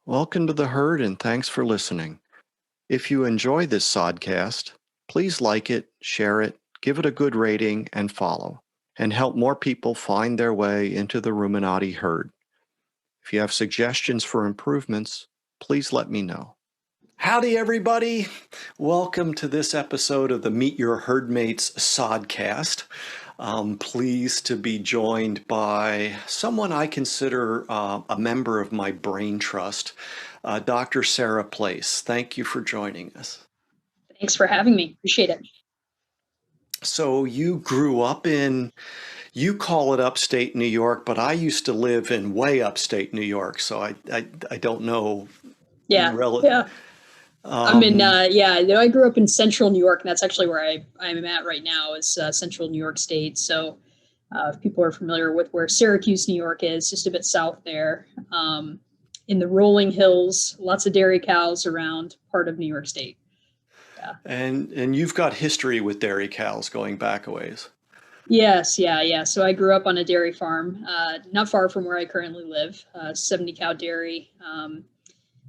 Welcome to the herd and thanks for listening. If you enjoy this sodcast, please like it, share it, give it a good rating, and follow, and help more people find their way into the ruminati herd. If you have suggestions for improvements, please let me know. Howdy, everybody. Welcome to this episode of the Meet Your Herdmates sodcast. I'm pleased to be joined by someone I consider a member of my brain trust, Dr. Sara Place. Thank you for joining us. Thanks for having me. Appreciate it. So you grew up you call it upstate New York, but I used to live in way upstate New York, so I don't know. Yeah. I grew up in central New York, and that's actually where I'm at right now is central New York State. So if people are familiar with where Syracuse, New York is, just a bit south there, in the rolling hills, lots of dairy cows around part of New York State. Yeah. And you've got history with dairy cows going back a ways. Yes, yeah. So I grew up on a dairy farm, not far from where I currently live, 70 cow dairy.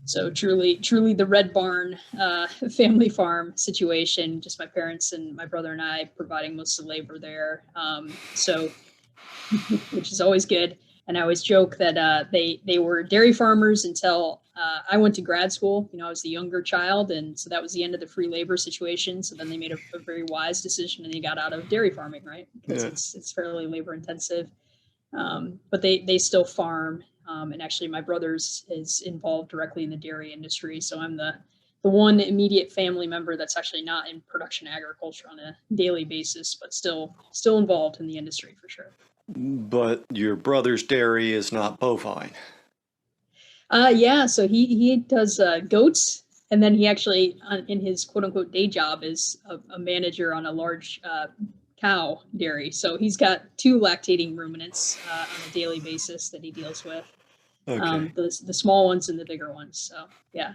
So truly the Red Barn family farm situation, just my parents and my brother and I providing most of the labor there. Which is always good. And I always joke that they were dairy farmers until I went to grad school. I was the younger child. And so that was the end of the free labor situation. So then they made a very wise decision and they got out of dairy farming, right? Because it's fairly labor intensive. But they still farm. And actually my brother's is involved directly in the dairy industry. So I'm the one immediate family member that's actually not in production agriculture on a daily basis, but still involved in the industry for sure. But your brother's dairy is not bovine. So he does goats, and then he actually, in his quote unquote day job, is a manager on a large cow dairy. So he's got 2 lactating ruminants on a daily basis that he deals with. Okay. The small ones and the bigger ones. So yeah.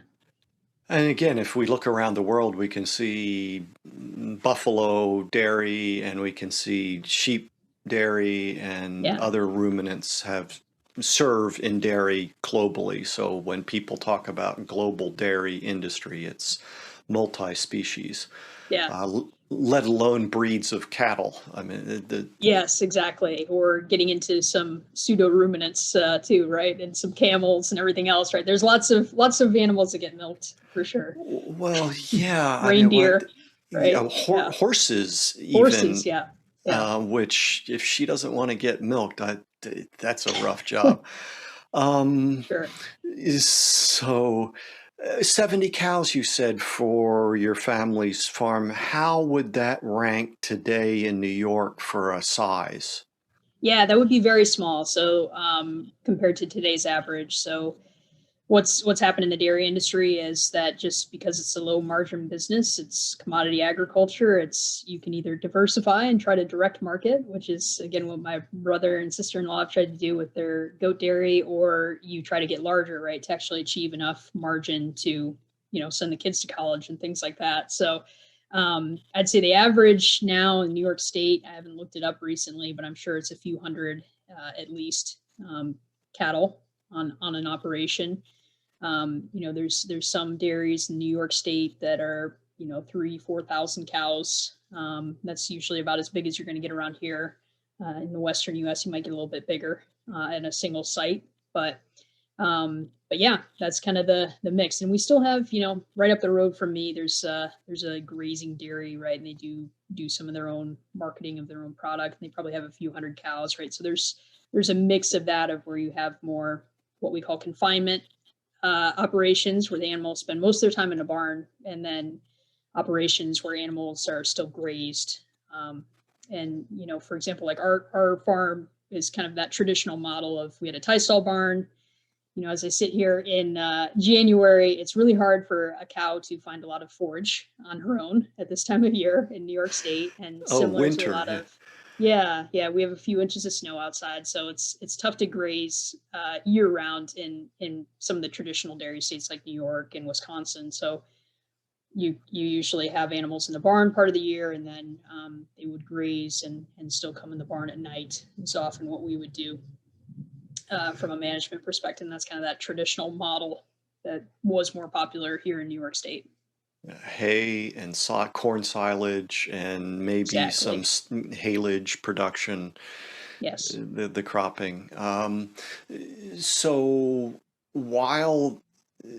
And again, if we look around the world, we can see buffalo dairy and we can see sheep dairy and other ruminants serve in dairy globally. So when people talk about global dairy industry, it's multi-species. Let alone breeds of cattle. I mean, yes, exactly. Or getting into some pseudo ruminants too, right? And some camels and everything else, right? There's lots of animals that get milked for sure. Well, yeah. Reindeer, right? Horses, even. Horses, yeah. Which, if she doesn't want to get milked, that's a rough job. Sure. So 70 cows, you said, for your family's farm. How would that rank today in New York for a size? Yeah, that would be very small. So compared to today's average. So what's happened in the dairy industry is that just because it's a low margin business, it's commodity agriculture, you can either diversify and try to direct market, which is again what my brother and sister-in-law have tried to do with their goat dairy, or you try to get larger, right, to actually achieve enough margin to send the kids to college and things like that. So I'd say the average now in New York State, I haven't looked it up recently, but I'm sure it's a few hundred at least cattle on an operation. There's some dairies in New York State that are 3,000-4,000 cows. That's usually about as big as you're going to get around here. In the Western U.S., you might get a little bit bigger in a single site, but yeah, that's kind of the mix. And we still have, right up the road from me, there's a grazing dairy, right? And they do some of their own marketing of their own product. And they probably have a few hundred cows, right? So there's a mix of that, of where you have more what we call confinement operations, where the animals spend most of their time in a barn, and then operations where animals are still grazed. And for example, like our farm is kind of that traditional model of, we had a tie stall barn. As I sit here in January, it's really hard for a cow to find a lot of forage on her own at this time of year in New York State, and similar to a lot of we have a few inches of snow outside, so it's tough to graze year round in some of the traditional dairy states like New York and Wisconsin. So you usually have animals in the barn part of the year, and then they would graze and still come in the barn at night. It's often what we would do from a management perspective. And that's kind of that traditional model. that was more popular here in New York State. Hay and corn silage and maybe some Exactly. haylage production, Yes. the cropping. So while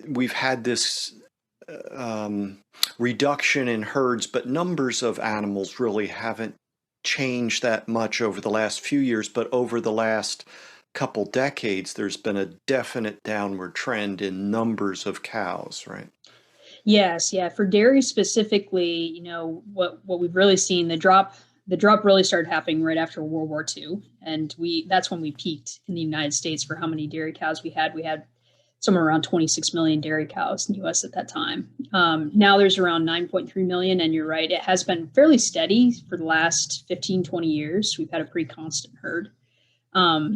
we've had this reduction in herds, but numbers of animals really haven't changed that much over the last few years, but over the last couple decades, there's been a definite downward trend in numbers of cows, right? Yes, yeah. For dairy specifically, what we've really seen, the drop really started happening right after World War II, and that's when we peaked in the United States for how many dairy cows we had. We had somewhere around 26 million dairy cows in the U.S. at that time. Now there's around 9.3 million, and you're right, it has been fairly steady for the last 15, 20 years. We've had a pretty constant herd.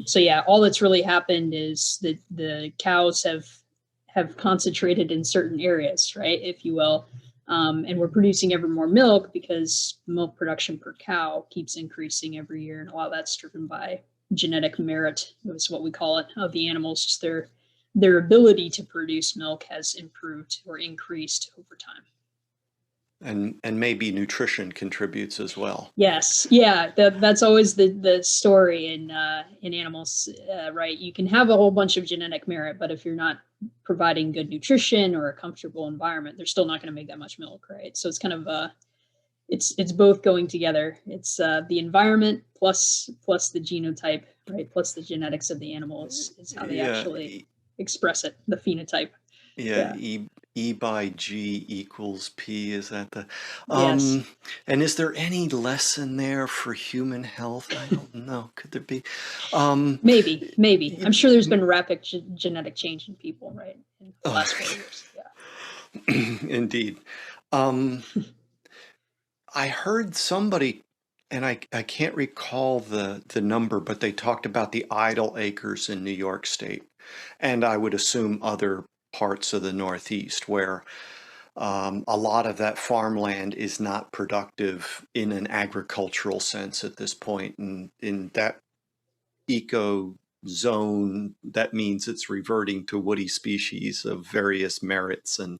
So yeah, all that's really happened is that the cows have concentrated in certain areas, right, if you will. And we're producing ever more milk because milk production per cow keeps increasing every year. And a lot of that's driven by genetic merit, is what we call it, of the animals. Just their ability to produce milk has improved or increased over time. And maybe nutrition contributes as well. Yes, yeah, that's always the story in animals, right? You can have a whole bunch of genetic merit, but if you're not providing good nutrition or a comfortable environment, they're still not going to make that much milk, right? So it's kind of it's both going together. It's the environment plus the genotype, right? Plus the genetics of the animal is how they Yeah, actually express it, the phenotype. yeah, Yeah. E by G equals P, is that the Yes. and is there any lesson there for human health? I don't know. Could there be? Um Maybe. I'm y- sure there's been rapid genetic change in people, right, in the oh, last 4 years. Yeah. indeed. Um I heard somebody, and I can't recall the number, but they talked about the idle acres in New York State, and I would assume other parts of the Northeast where a lot of that farmland is not productive in an agricultural sense at this point. And in that eco zone, that means it's reverting to woody species of various merits. And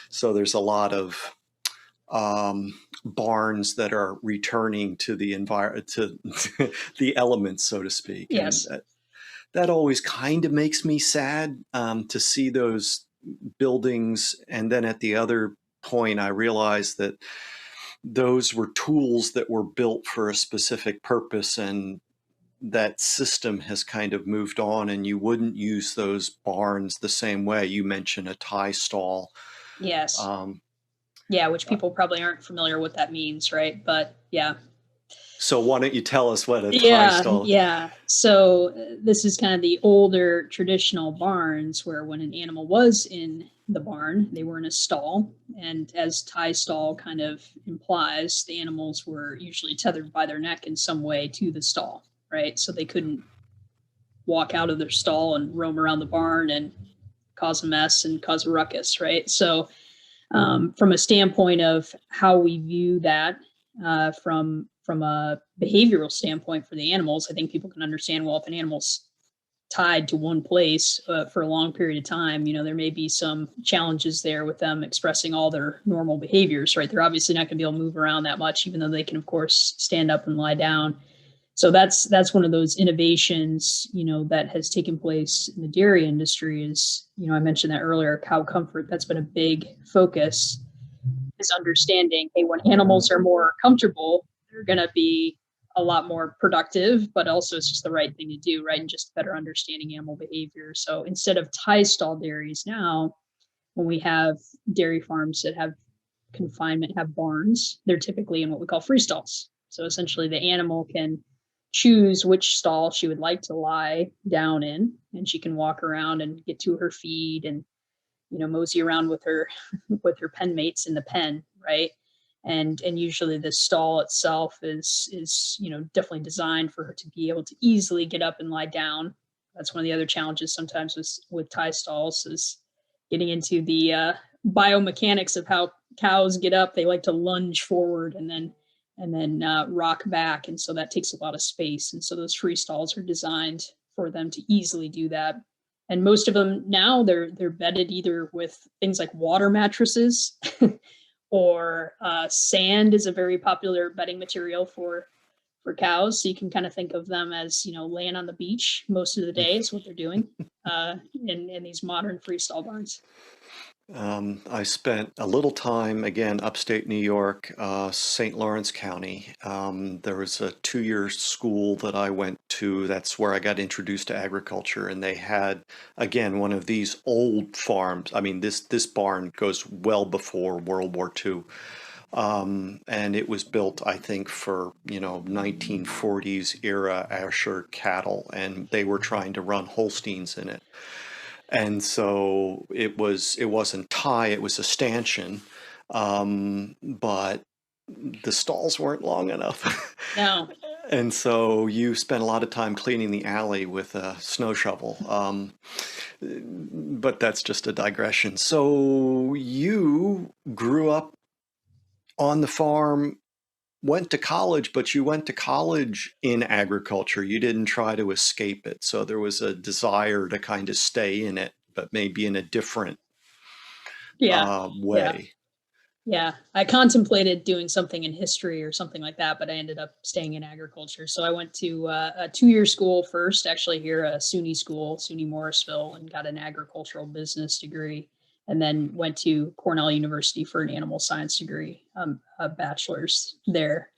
so there's a lot of barns that are returning to the environment, to the elements, so to speak. And Yes. that always kind of makes me sad to see those buildings. And then at the other point, I realized that those were tools that were built for a specific purpose, and that system has kind of moved on, and you wouldn't use those barns the same way. You mentioned a tie stall. Yes. Um, Yeah, which people probably aren't familiar what that means, right? But yeah. so why don't you tell us what a tie Yeah, stall? yeah. So this is kind of the older traditional barns where when an animal was in the barn, they were in a stall. And as tie stall kind of implies, the animals were usually tethered by their neck in some way to the stall, right? So they couldn't walk out of their stall and roam around the barn and cause a mess and cause a ruckus, right? So from a standpoint of how we view that from a behavioral standpoint for the animals, I think people can understand, well, if an animal's tied to one place for a long period of time, there may be some challenges there with them expressing all their normal behaviors, right? They're obviously not going to be able to move around that much, even though they can, of course, stand up and lie down. So that's one of those innovations, that has taken place in the dairy industry. Is, I mentioned that earlier, cow comfort. That's been a big focus, is understanding, hey, when animals are more comfortable, they're going to be a lot more productive, but also it's just the right thing to do, right? And just better understanding animal behavior. So instead of tie stall dairies now, when we have dairy farms that have confinement, have barns, they're typically in what we call free stalls. So essentially the animal can choose which stall she would like to lie down in, and she can walk around and get to her feed and mosey around with her with her pen mates in the pen, right? And usually the stall itself is definitely designed for her to be able to easily get up and lie down. That's one of the other challenges sometimes with tie stalls, is getting into the biomechanics of how cows get up. They like to lunge forward and then rock back, and so that takes a lot of space. And so those free stalls are designed for them to easily do that. And most of them now they're bedded either with things like water mattresses or sand is a very popular bedding material for cows. So you can kind of think of them as, laying on the beach most of the day is what they're doing in these modern freestall barns. I spent a little time, again, upstate New York, St. Lawrence County. There was a 2-year school that I went to. That's where I got introduced to agriculture. And they had, again, one of these old farms. I mean, this barn goes well before World War II. And it was built, I think, for, 1940s era Asher cattle. And they were trying to run Holsteins in it. And so it wasn't tie, it was a stanchion, but the stalls weren't long enough. No. And so you spent a lot of time cleaning the alley with a snow shovel. But that's just a digression. So you grew up on the farm, went to college, but you went to college in agriculture. You didn't try to escape it. So there was a desire to kind of stay in it, but maybe in a different Yeah. Yeah. way. Yeah. I contemplated doing something in history or something like that, but I ended up staying in agriculture. So I went to a 2-year school first, actually here, a SUNY school, SUNY Morrisville, and got an agricultural business degree. And then went to Cornell University for an animal science degree, a bachelor's there.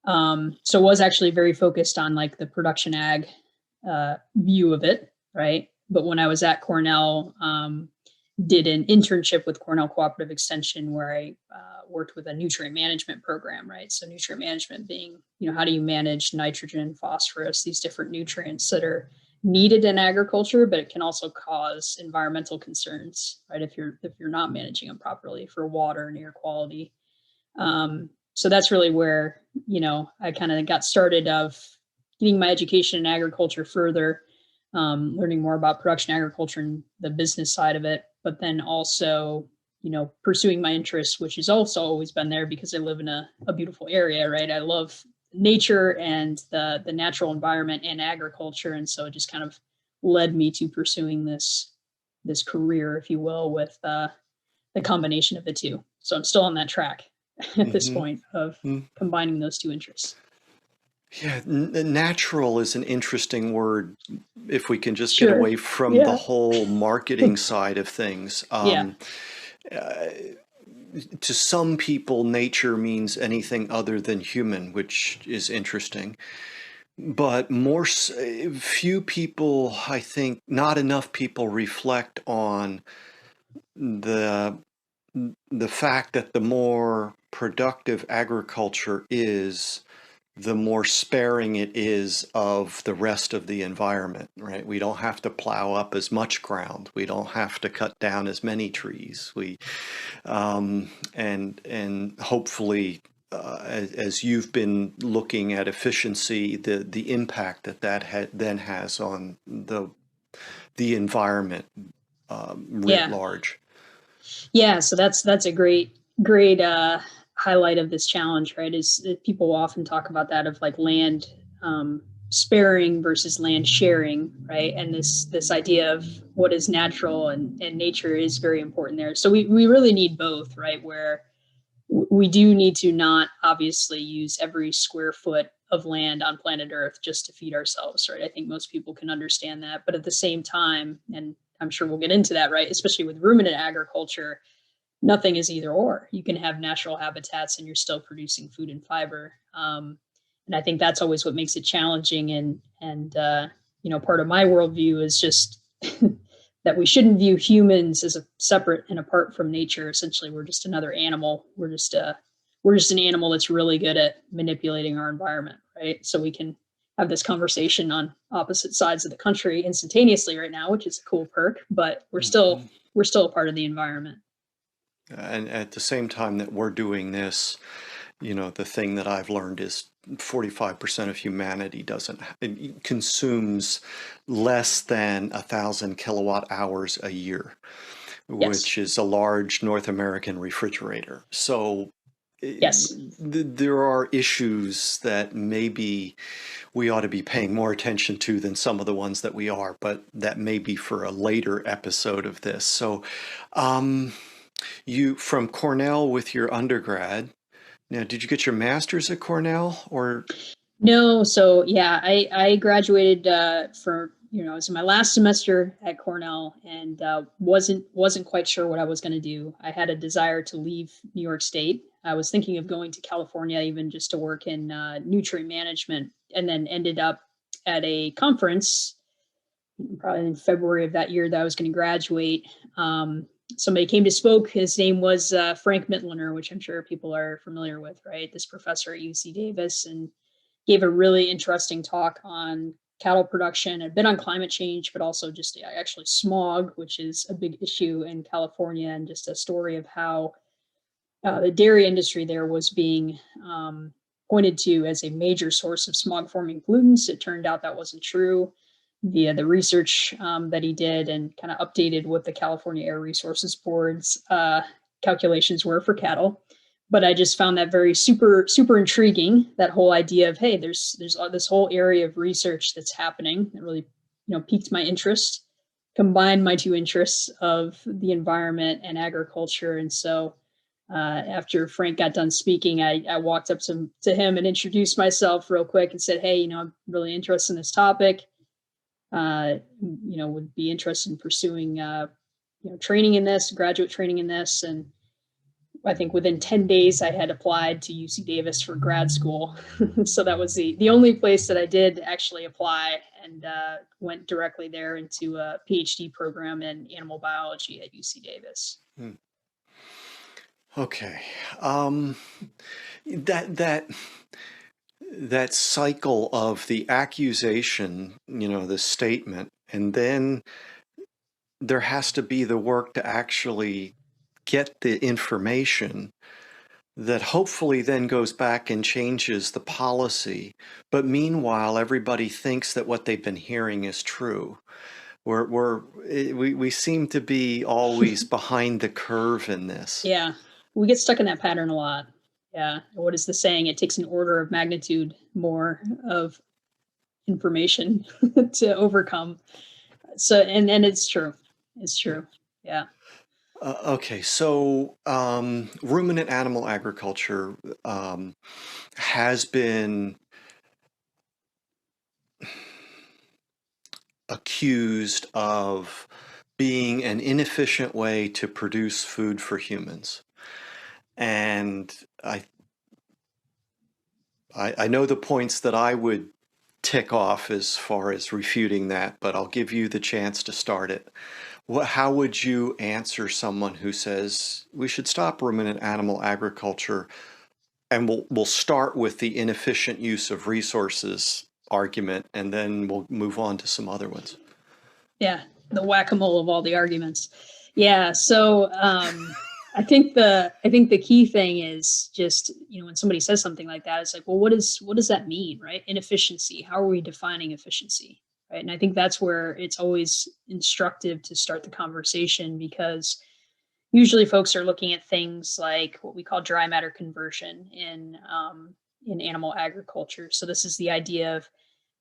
So was actually very focused on like the production ag view of it, right? But when I was at Cornell, did an internship with Cornell Cooperative Extension where I worked with a nutrient management program, right? So nutrient management being, how do you manage nitrogen, phosphorus, these different nutrients that are needed in agriculture, but it can also cause environmental concerns, right? If you're not managing them properly for water and air quality. So that's really where, I kind of got started of getting my education in agriculture further, learning more about production agriculture and the business side of it, but then also, pursuing my interests, which has also always been there because I live in a beautiful area, right? I love nature and the natural environment and agriculture. And so it just kind of led me to pursuing this career, if you will, with the combination of the two. So I'm still on that track at this point of combining those two interests. Yeah, natural is an interesting word if we can just get Sure. away from the Yeah. whole marketing side of things. Yeah. To some people, nature means anything other than human, which is interesting. But few people, I think, not enough people reflect on the the fact that the more productive agriculture is, the more sparing it is of the rest of the environment, right? We don't have to plow up as much ground. We don't have to cut down as many trees. And hopefully, as you've been looking at efficiency, the impact that then has on the environment writ Yeah. large. Yeah. So that's a great highlight of this challenge, right? Is that people often talk about that of like land sparing versus land sharing, right? And this idea of what is natural and nature is very important there. So we really need both, right? Where we do need to not obviously use every square foot of land on planet Earth just to feed ourselves, right? I think most people can understand that. But at the same time, and I'm sure we'll get into that, right? Especially with ruminant agriculture, nothing is either or. You can have natural habitats and you're still producing food and fiber. And I think that's always what makes it challenging. And part of my worldview is just that we shouldn't view humans as a separate and apart from nature. Essentially, we're just another animal. We're just an animal that's really good at manipulating our environment, right? So we can have this conversation on opposite sides of the country instantaneously right now, which is a cool perk. But we're still a part of the environment. And at the same time that we're doing this, the thing that I've learned is 45% of humanity consumes less than 1,000 kilowatt hours a year, Yes. which is a large North American refrigerator. So Yes. there are issues that maybe we ought to be paying more attention to than some of the ones that we are, but that may be for a later episode of this. So, um, you from Cornell with your undergrad. Now, did you get your master's at Cornell or? No, so yeah, I graduated for I was in my last semester at Cornell and wasn't quite sure what I was going to do. I had a desire to leave New York State. I was thinking of going to California even just to work in nutrient management, and then ended up at a conference probably in February of that year that I was going to graduate. Somebody came to spoke. His name was Frank Mittliner, which I'm sure people are familiar with, right? This professor at UC Davis, and gave a really interesting talk on cattle production, a bit on climate change, but also just actually smog, which is a big issue in California, and just a story of how the dairy industry there was being pointed to as a major source of smog forming pollutants. It turned out that wasn't true via the research that he did, and kind of updated what the California Air Resources Board's calculations were for cattle. But I just found that very super intriguing. That whole idea of, hey, there's this whole area of research that's happening that really piqued my interest, combined my two interests of the environment and agriculture. And so after Frank got done speaking, I walked up to him and introduced myself real quick and said, hey, I'm really interested in this topic. Would be interested in pursuing training in this, graduate training in this. And I think within 10 days I had applied to UC Davis for grad school. So that was the only place that I did actually apply, and went directly there into a PhD program in animal biology at UC Davis. Okay. Um, that that cycle of the accusation, the statement, and then there has to be the work to actually get the information that hopefully then goes back and changes the policy. But meanwhile, everybody thinks that what they've been hearing is true. We seem to be always behind the curve in this. Yeah, we get stuck in that pattern a lot. Yeah. What is the saying? It takes an order of magnitude more of information to overcome. So, and it's true. It's true. Yeah. Okay, so ruminant animal agriculture has been accused of being an inefficient way to produce food for humans. And I know the points that I would tick off as far as refuting that, but I'll give you the chance to start it. How would you answer someone who says we should stop ruminant animal agriculture, and we'll start with the inefficient use of resources argument, and then we'll move on to some other ones? Yeah. The whack-a-mole of all the arguments. Yeah. So I think the key thing is just, when somebody says something like that, it's like, well, what does that mean, right? Inefficiency. How are we defining efficiency? Right. And I think that's where it's always instructive to start the conversation, because usually folks are looking at things like what we call dry matter conversion in animal agriculture. So this is the idea of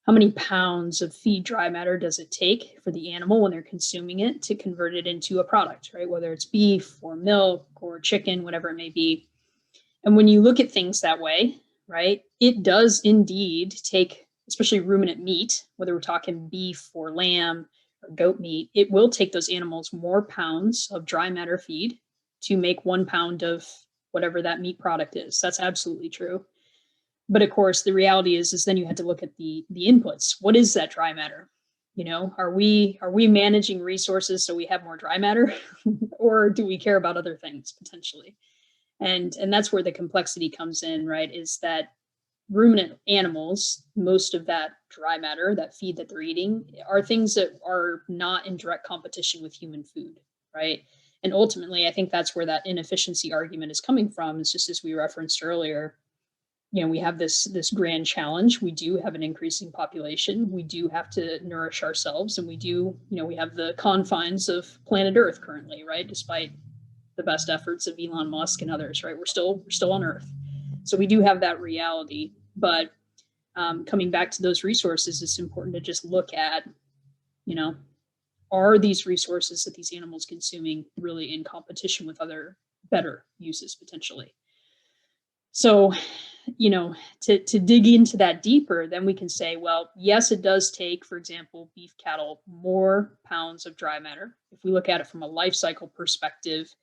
how many pounds of feed dry matter does it take for the animal when they're consuming it to convert it into a product, right? Whether it's beef or milk or chicken, whatever it may be. And when you look at things that way, right, it does indeed take, especially ruminant meat, whether we're talking beef or lamb or goat meat, it will take those animals more pounds of dry matter feed to make 1 pound of whatever that meat product is. That's absolutely true. But of course, the reality is then you had to look at the inputs. What is that dry matter? Are we managing resources so we have more dry matter, or do we care about other things potentially? And that's where the complexity comes in, right? Is that ruminant animals, most of that dry matter, that feed that they're eating, are things that are not in direct competition with human food, right? And ultimately, I think that's where that inefficiency argument is coming from. It's just as we referenced earlier, we have this grand challenge. We do have an increasing population. We do have to nourish ourselves, and we do, we have the confines of planet Earth currently, right? Despite the best efforts of Elon Musk and others, right? We're still on Earth, so we do have that reality. But coming back to those resources, it's important to just look at, you know, are these resources that these animals consuming really in competition with other better uses potentially? So, to dig into that deeper, then we can say, well, yes, it does take, for example, beef cattle more pounds of dry matter. If we look at it from a life cycle perspective,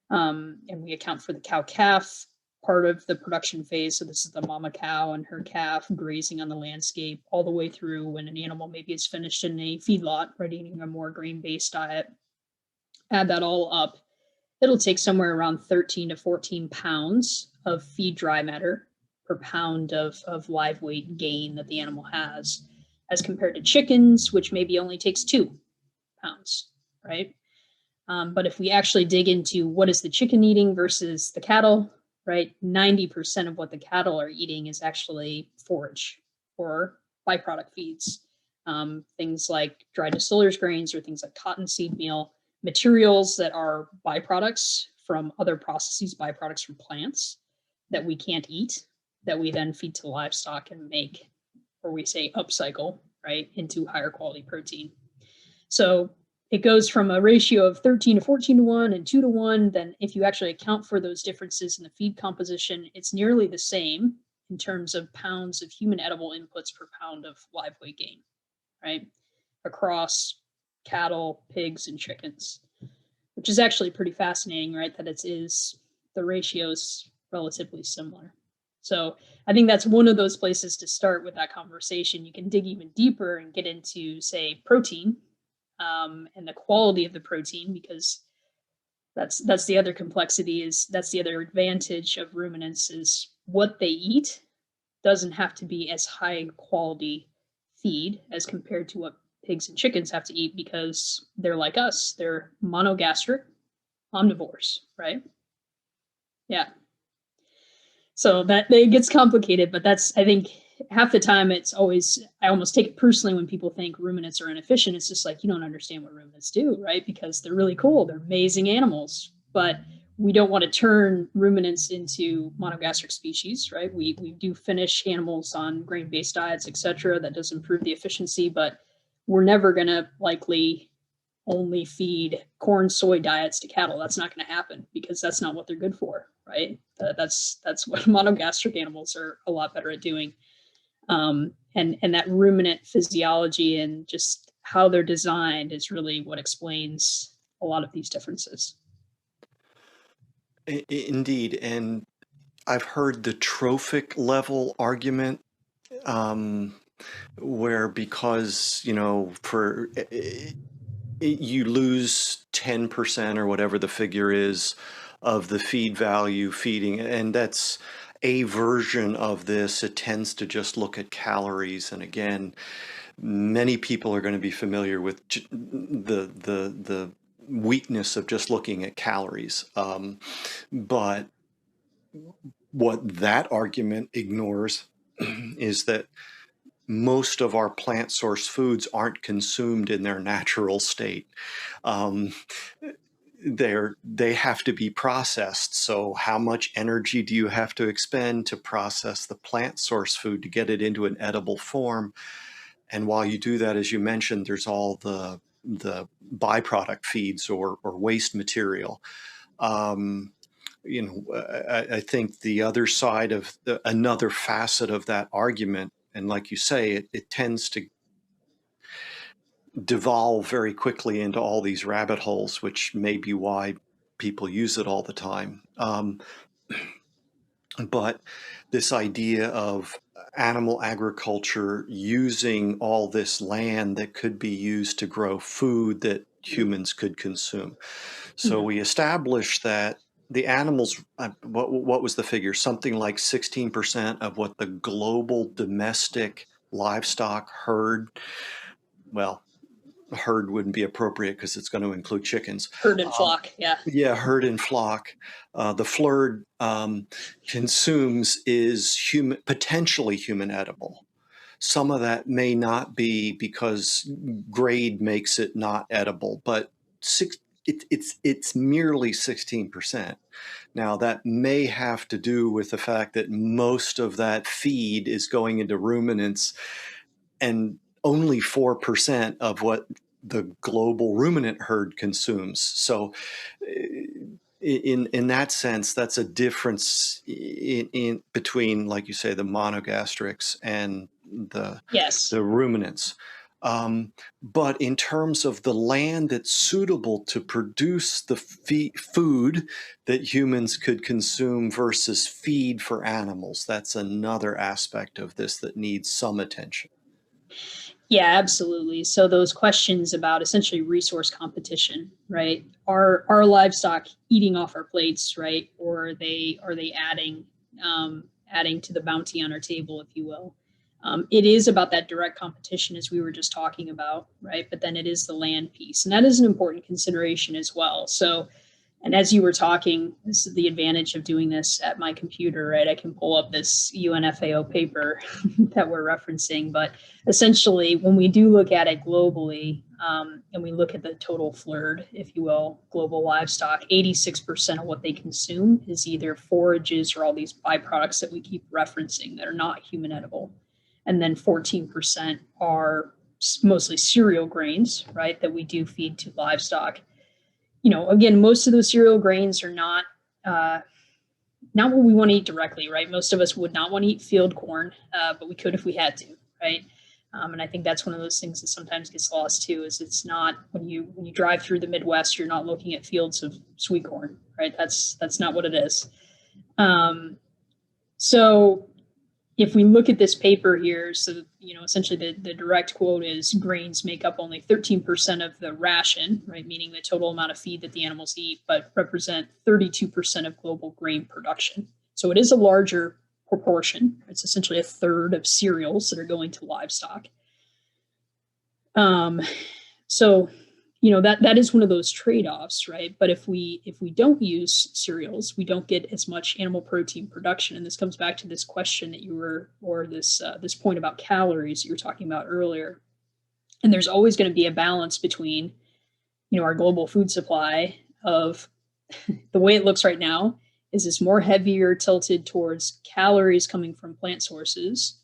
and we account for the cow calf part of the production phase. So this is the mama cow and her calf grazing on the landscape all the way through when an animal maybe is finished in a feedlot, right, eating a more grain-based diet. Add that all up, it'll take somewhere around 13 to 14 pounds of feed dry matter per pound of live weight gain that the animal has, as compared to chickens, which maybe only takes 2 pounds, right? But if we actually dig into what is the chicken eating versus the cattle, right, 90% of what the cattle are eating is actually forage or byproduct feeds. Things like dry distillers grains or things like cottonseed meal, materials that are byproducts from other processes, byproducts from plants that we can't eat, that we then feed to livestock and make, or we say upcycle, right, into higher quality protein. So it goes from a ratio of 13 to 14 to 1 and 2 to 1. Then if you actually account for those differences in the feed composition, it's nearly the same in terms of pounds of human edible inputs per pound of live weight gain, right, across cattle, pigs, and chickens, which is actually pretty fascinating, right, that the ratio is relatively similar. So I think that's one of those places to start with that conversation. You can dig even deeper and get into, say, protein, and the quality of the protein, because that's the other complexity, is that's the other advantage of ruminants, is what they eat doesn't have to be as high quality feed as compared to what pigs and chickens have to eat, because they're like us, they're monogastric omnivores, right? Yeah. So that it gets complicated, but that's, I think, half the time I almost take it personally when people think ruminants are inefficient. It's just like, you don't understand what ruminants do, right? Because they're really cool. They're amazing animals, but we don't want to turn ruminants into monogastric species, right? We do finish animals on grain-based diets, et cetera. That does improve the efficiency, but we're never going to likely only feed corn, soy diets to cattle. That's not going to happen, because that's not what they're good for, right? That's what monogastric animals are a lot better at doing. And that ruminant physiology and just how they're designed is really what explains a lot of these differences. Indeed. And I've heard the trophic level argument, um, where because, for you lose 10% or whatever the figure is of the feed value feeding, and that's a version of this. It tends to just look at calories, and again, many people are going to be familiar with the weakness of just looking at calories. But what that argument ignores is that most of our plant source foods aren't consumed in their natural state. Um, they have to be processed. So how much energy do you have to expend to process the plant source food to get it into an edible form? And while you do that, as you mentioned, there's all the byproduct feeds or waste material. Um, I think the other side of another facet of that argument, and like you say, it tends to devolve very quickly into all these rabbit holes, which may be why people use it all the time. But this idea of animal agriculture using all this land that could be used to grow food that humans could consume. So Mhm. we established that the animals, what was the figure? Something like 16% of what the global domestic livestock herd, well, herd wouldn't be appropriate because it's going to include chickens. Herd and flock, yeah. Yeah, herd and flock. The FLIRD consumes is potentially human edible. Some of that may not be because grade makes it not edible, but it's merely 16%. Now, that may have to do with the fact that most of that feed is going into ruminants, and only 4% of what the global ruminant herd consumes. So in that sense, that's a difference in between, like you say, the monogastrics and the Yes. ruminants. But in terms of the land that's suitable to produce the food that humans could consume versus feed for animals, that's another aspect of this that needs some attention. Yeah, absolutely. So those questions about essentially resource competition, right? Are livestock eating off our plates, right? Or are they adding to the bounty on our table, if you will? It is about that direct competition, as we were just talking about, right? But then it is the land piece, and that is an important consideration as well. So, and as you were talking, this is the advantage of doing this at my computer, right? I can pull up this UNFAO paper that we're referencing. But essentially, when we do look at it globally, and we look at the total FLIRD, if you will, global livestock, 86% of what they consume is either forages or all these byproducts that we keep referencing that are not human edible. And then 14% are mostly cereal grains, right, that we do feed to livestock. Again, most of those cereal grains are not what we want to eat directly, right? Most of us would not want to eat field corn, but we could if we had to, right? And I think that's one of those things that sometimes gets lost too. Is it's not when you drive through the Midwest, you're not looking at fields of sweet corn, right? That's not what it is. So if we look at this paper here, so essentially the direct quote is grains make up only 13% of the ration, right? Meaning the total amount of feed that the animals eat, but represent 32% of global grain production. So it is a larger proportion. It's essentially a third of cereals that are going to livestock. So that is one of those trade-offs, right? But if we don't use cereals, we don't get as much animal protein production. And this comes back to this question that this point about calories that you were talking about earlier. And there's always going to be a balance between, our global food supply of the way it looks right now is it's more heavier tilted towards calories coming from plant sources,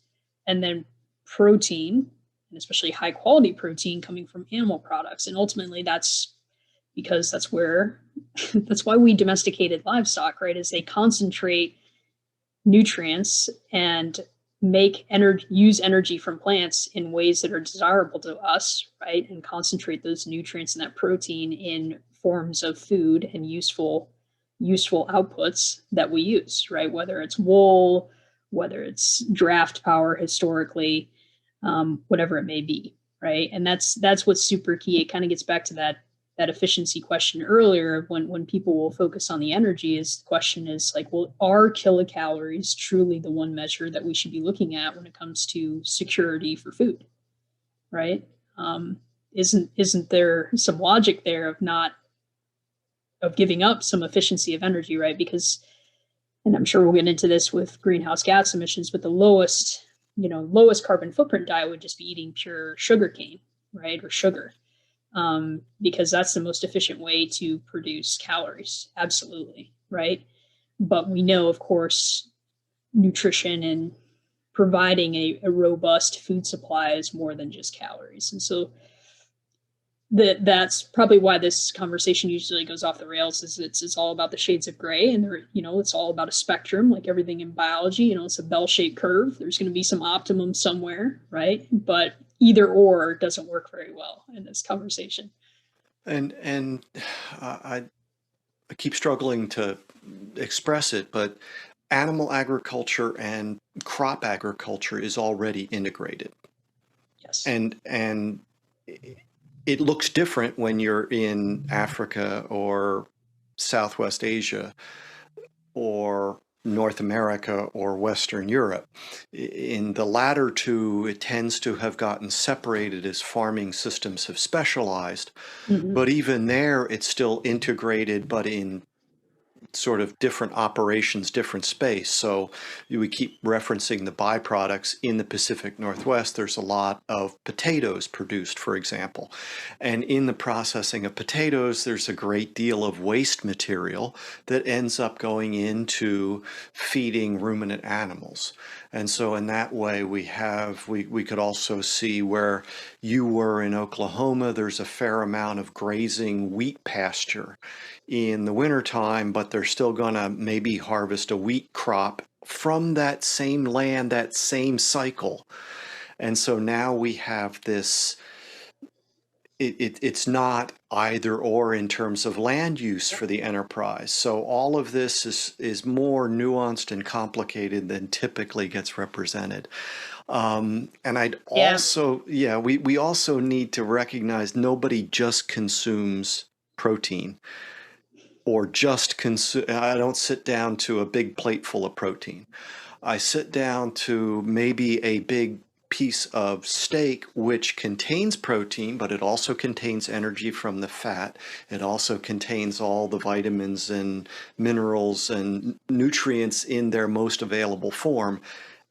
and then protein, and especially high quality protein coming from animal products. And ultimately that's because that's why we domesticated livestock, right? Is they concentrate nutrients and use energy from plants in ways that are desirable to us, right? And concentrate those nutrients and that protein in forms of food and useful outputs that we use, right? Whether it's wool, whether it's draft power historically, whatever it may be, right? And that's what's super key. It kind of gets back to that efficiency question earlier. When people will focus on the energy, is the question is like, well, are kilocalories truly the one measure that we should be looking at when it comes to security for food, right? Isn't there some logic there of giving up some efficiency of energy, right? Because, and I'm sure we'll get into this with greenhouse gas emissions, but the lowest carbon footprint diet would just be eating pure sugar cane, right? Or sugar, because that's the most efficient way to produce calories. Absolutely. Right. But we know, of course, nutrition and providing a robust food supply is more than just calories. And so that's probably why this conversation usually goes off the rails. Is it's all about the shades of gray, and it's all about a spectrum, like everything in biology. It's a bell-shaped curve. There's going to be some optimum somewhere, right? But either or doesn't work very well in this conversation. And I keep struggling to express it, but animal agriculture and crop agriculture is already integrated. Yes. And it looks different when you're in Africa or Southwest Asia or North America or Western Europe. In the latter two, it tends to have gotten separated as farming systems have specialized. Mm-hmm. But even there, it's still integrated, but in sort of different operations, different space. So we keep referencing the byproducts in the Pacific Northwest. There's a lot of potatoes produced, for example. And in the processing of potatoes, there's a great deal of waste material that ends up going into feeding ruminant animals. And so in that way, we could also see where you were in Oklahoma, there's a fair amount of grazing wheat pasture in the wintertime, but they're still gonna maybe harvest a wheat crop from that same land, that same cycle. And so now we have this, it's not either or in terms of land use for the enterprise. So all of this is more nuanced and complicated than typically gets represented. And I'd Yeah. also, yeah, we also need to recognize nobody just consumes protein or just consume. I don't sit down to a big plate full of protein. I sit down to maybe a big piece of steak which contains protein, but it also contains energy from the fat. It also contains all the vitamins and minerals and nutrients in their most available form.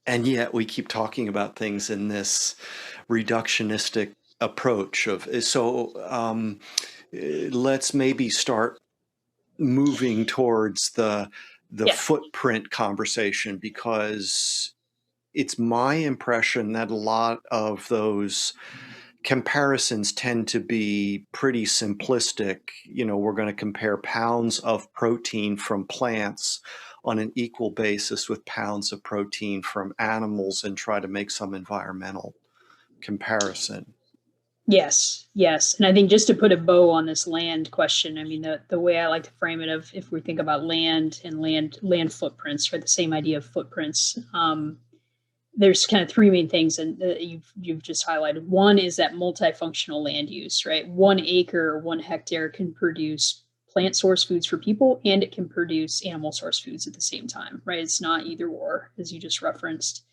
And yet we keep talking about things in this reductionistic approach of let's maybe start moving towards the Yeah. footprint conversation, because it's my impression that a lot of those comparisons tend to be pretty simplistic. We're going to compare pounds of protein from plants on an equal basis with pounds of protein from animals and try to make some environmental comparison. Yes, yes. And I think just to put a bow on this land question, I mean, the way I like to frame it, of if we think about land and land footprints, right, the same idea of footprints, there's kind of three main things, and you've just highlighted. One is that multifunctional land use, right? 1 acre or 1 hectare can produce plant source foods for people, and it can produce animal source foods at the same time, right? It's not either or, as you just referenced.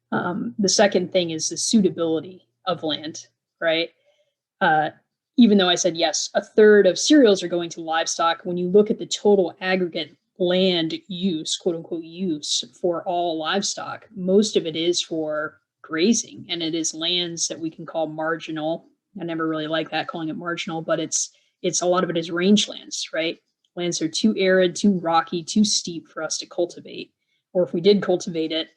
The second thing is the suitability of land, right? Uh, Even though I said yes, a third of cereals are going to livestock, when you look at the total aggregate land use, quote unquote, use for all livestock, most of it is for grazing, and it is lands that we can call marginal. I never really like that, calling it marginal, but it's a lot of it is rangelands, right? Lands are too arid, too rocky, too steep for us to cultivate. Or if we did cultivate it,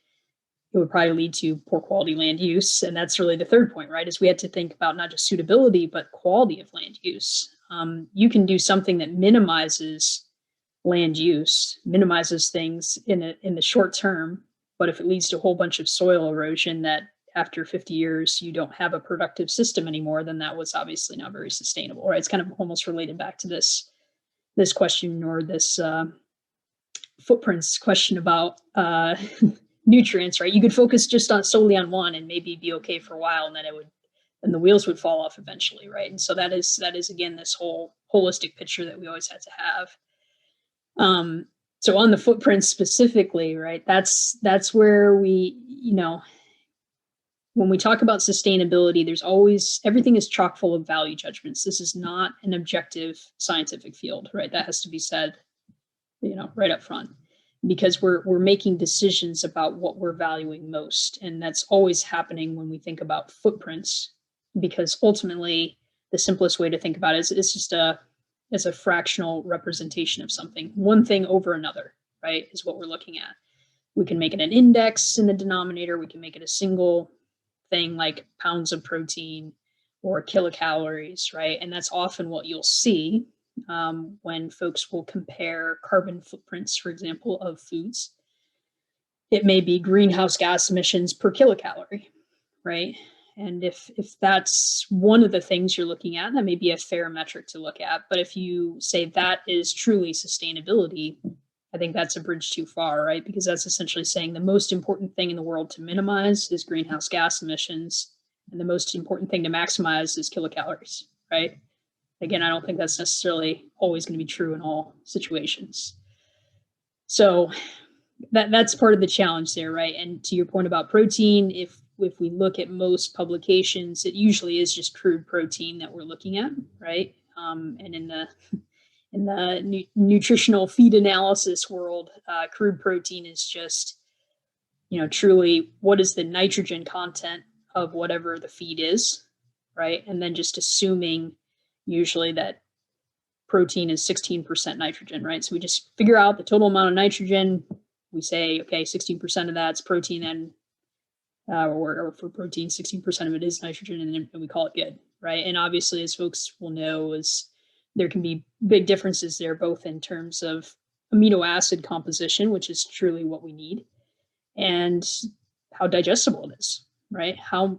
it would probably lead to poor quality land use. And that's really the third point, right? Is we had to think about not just suitability, but quality of land use. You can do something that minimizes land use, minimizes things in the short term, but if it leads to a whole bunch of soil erosion that after 50 years you don't have a productive system anymore, then that was obviously not very sustainable, right? It's kind of almost related back to this question, or this footprints question about nutrients, right? You could focus just on solely on one and maybe be okay for a while, and then the wheels would fall off eventually, right? And so that is again this whole holistic picture that we always had to have. So on the footprints specifically, right? That's where when we talk about sustainability, there's always, everything is chock full of value judgments. This is not an objective scientific field, right? That has to be said, right up front, because we're making decisions about what we're valuing most. And that's always happening when we think about footprints, because ultimately the simplest way to think about it is it's just as a fractional representation of something. One thing over another, right, is what we're looking at. We can make it an index in the denominator. We can make it a single thing like pounds of protein or kilocalories, right? And that's often what you'll see when folks will compare carbon footprints, for example, of foods. It may be greenhouse gas emissions per kilocalorie, right? And if that's one of the things you're looking at, that may be a fair metric to look at. But if you say that is truly sustainability, I think that's a bridge too far, right? Because that's essentially saying the most important thing in the world to minimize is greenhouse gas emissions, and the most important thing to maximize is kilocalories, right? Again, I don't think that's necessarily always going to be true in all situations. So that's part of the challenge there, right? And to your point about protein, if we look at most publications, it usually is just crude protein that we're looking at, right? And in the nutritional feed analysis world, crude protein is just, truly what is the nitrogen content of whatever the feed is, right? And then just assuming usually that protein is 16% nitrogen, right? So we just figure out the total amount of nitrogen. We say, okay, 16% of that's protein, and or for protein, 16% of it is nitrogen, and we call it good, right? And obviously, as folks will know, is there can be big differences there, both in terms of amino acid composition, which is truly what we need, and how digestible it is, right? How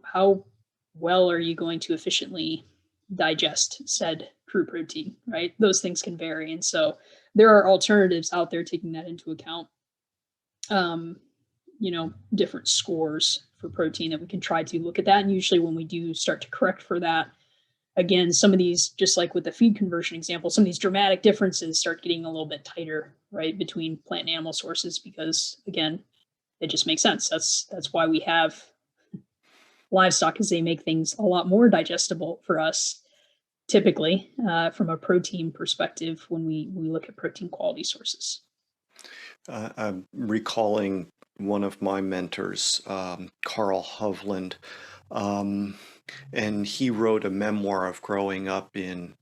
well are you going to efficiently digest said crude protein, right? Those things can vary, and so there are alternatives out there taking that into account. Different scores for protein that we can try to look at that. And usually when we do start to correct for that, again, some of these, just like with the feed conversion example, some of these dramatic differences start getting a little bit tighter, right, between plant and animal sources, because again, it just makes sense. That's why we have livestock, is they make things a lot more digestible for us, typically, from a protein perspective when we look at protein quality sources. I'm recalling one of my mentors, Carl Hovland, and he wrote a memoir of growing up in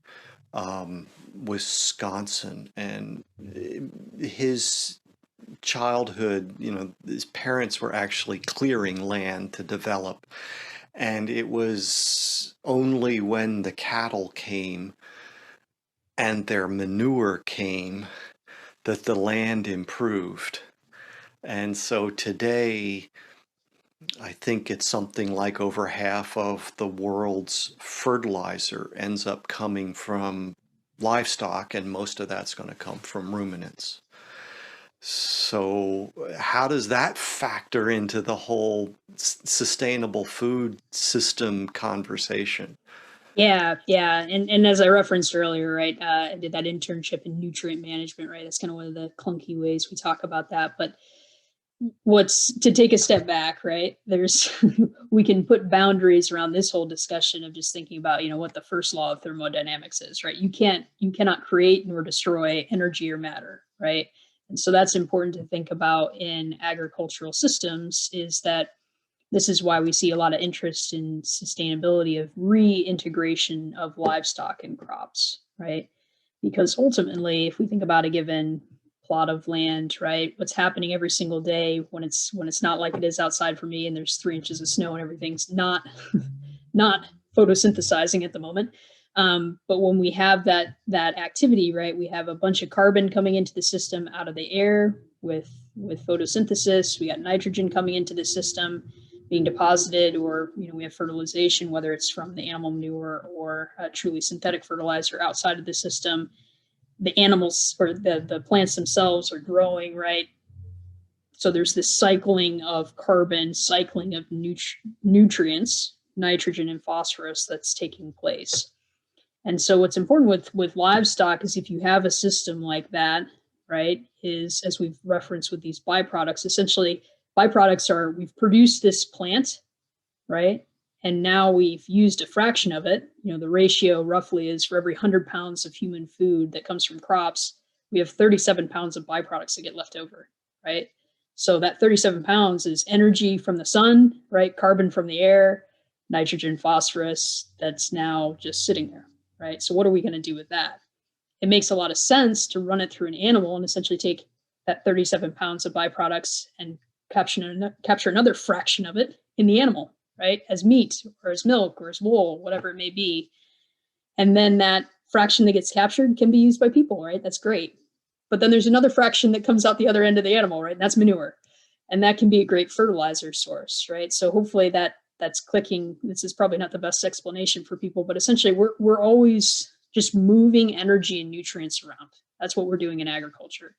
Wisconsin, and his childhood, his parents were actually clearing land to develop, and it was only when the cattle came and their manure came that the land improved. And so today, I think it's something like over half of the world's fertilizer ends up coming from livestock, and most of that's going to come from ruminants. So how does that factor into the whole sustainable food system conversation? Yeah. And as I referenced earlier, right, I did that internship in nutrient management, right? That's kind of one of the clunky ways we talk about that. But what's to take a step back, right? There's we can put boundaries around this whole discussion of just thinking about, what the first law of thermodynamics is, right? You cannot create nor destroy energy or matter, right? And so that's important to think about in agricultural systems, is that this is why we see a lot of interest in sustainability of reintegration of livestock and crops, right? Because ultimately, if we think about a given plot of land, right, what's happening every single day when it's not like it is outside for me and there's 3 inches of snow and everything's not not photosynthesizing at the moment. But when we have that activity, right, we have a bunch of carbon coming into the system out of the air with photosynthesis. We got nitrogen coming into the system, being deposited, or we have fertilization, whether it's from the animal manure or truly synthetic fertilizer outside of the system. The animals or the plants themselves are growing, right? So there's this cycling of carbon, cycling of nutrients, nitrogen and phosphorus, that's taking place. And so what's important with livestock is, if you have a system like that, right, is, as we've referenced with these byproducts, essentially byproducts are, we've produced this plant, right? And now we've used a fraction of it. The ratio roughly is, for every 100 pounds of human food that comes from crops, we have 37 pounds of byproducts that get left over, right? So that 37 pounds is energy from the sun, right? Carbon from the air, nitrogen, phosphorus, that's now just sitting there, right? So what are we going to do with that? It makes a lot of sense to run it through an animal and essentially take that 37 pounds of byproducts and capture another fraction of it in the animal, right? As meat or as milk or as wool, whatever it may be. And then that fraction that gets captured can be used by people, right? That's great. But then there's another fraction that comes out the other end of the animal, right? And that's manure. And that can be a great fertilizer source, right? So hopefully that's clicking. This is probably not the best explanation for people, but essentially we're always just moving energy and nutrients around. That's what we're doing in agriculture.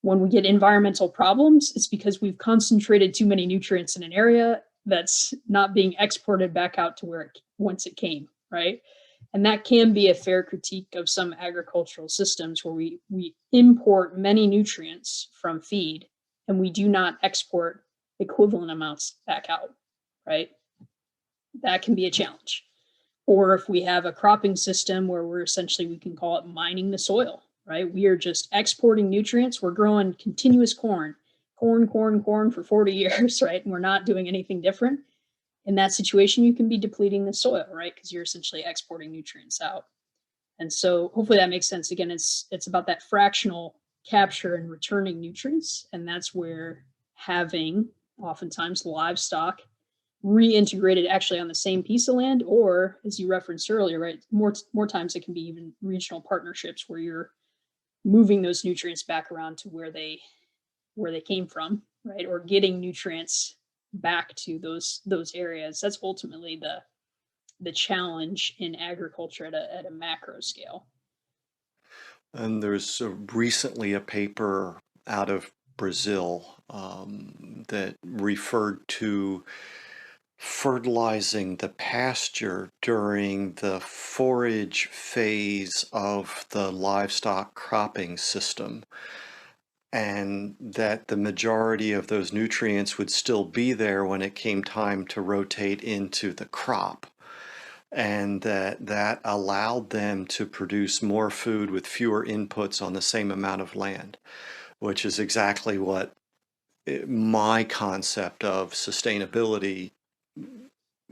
When we get environmental problems, it's because we've concentrated too many nutrients in an area that's not being exported back out to where once it came, right? And that can be a fair critique of some agricultural systems, where we import many nutrients from feed and we do not export equivalent amounts back out, right? That can be a challenge. Or if we have a cropping system where we can call it mining the soil, right? We are just exporting nutrients. We're growing continuous corn for 40 years, right? And we're not doing anything different. In that situation, you can be depleting the soil, right? Because you're essentially exporting nutrients out. And so hopefully that makes sense. Again, it's about that fractional capture and returning nutrients. And that's where having oftentimes livestock reintegrated actually on the same piece of land, or as you referenced earlier, right? More times it can be even regional partnerships where you're moving those nutrients back around to where they came from, right? Or getting nutrients back to those areas. That's ultimately the challenge in agriculture at a macro scale. And there's recently a paper out of Brazil that referred to fertilizing the pasture during the forage phase of the livestock cropping system, and that the majority of those nutrients would still be there when it came time to rotate into the crop, and that allowed them to produce more food with fewer inputs on the same amount of land, which is exactly what my concept of sustainability,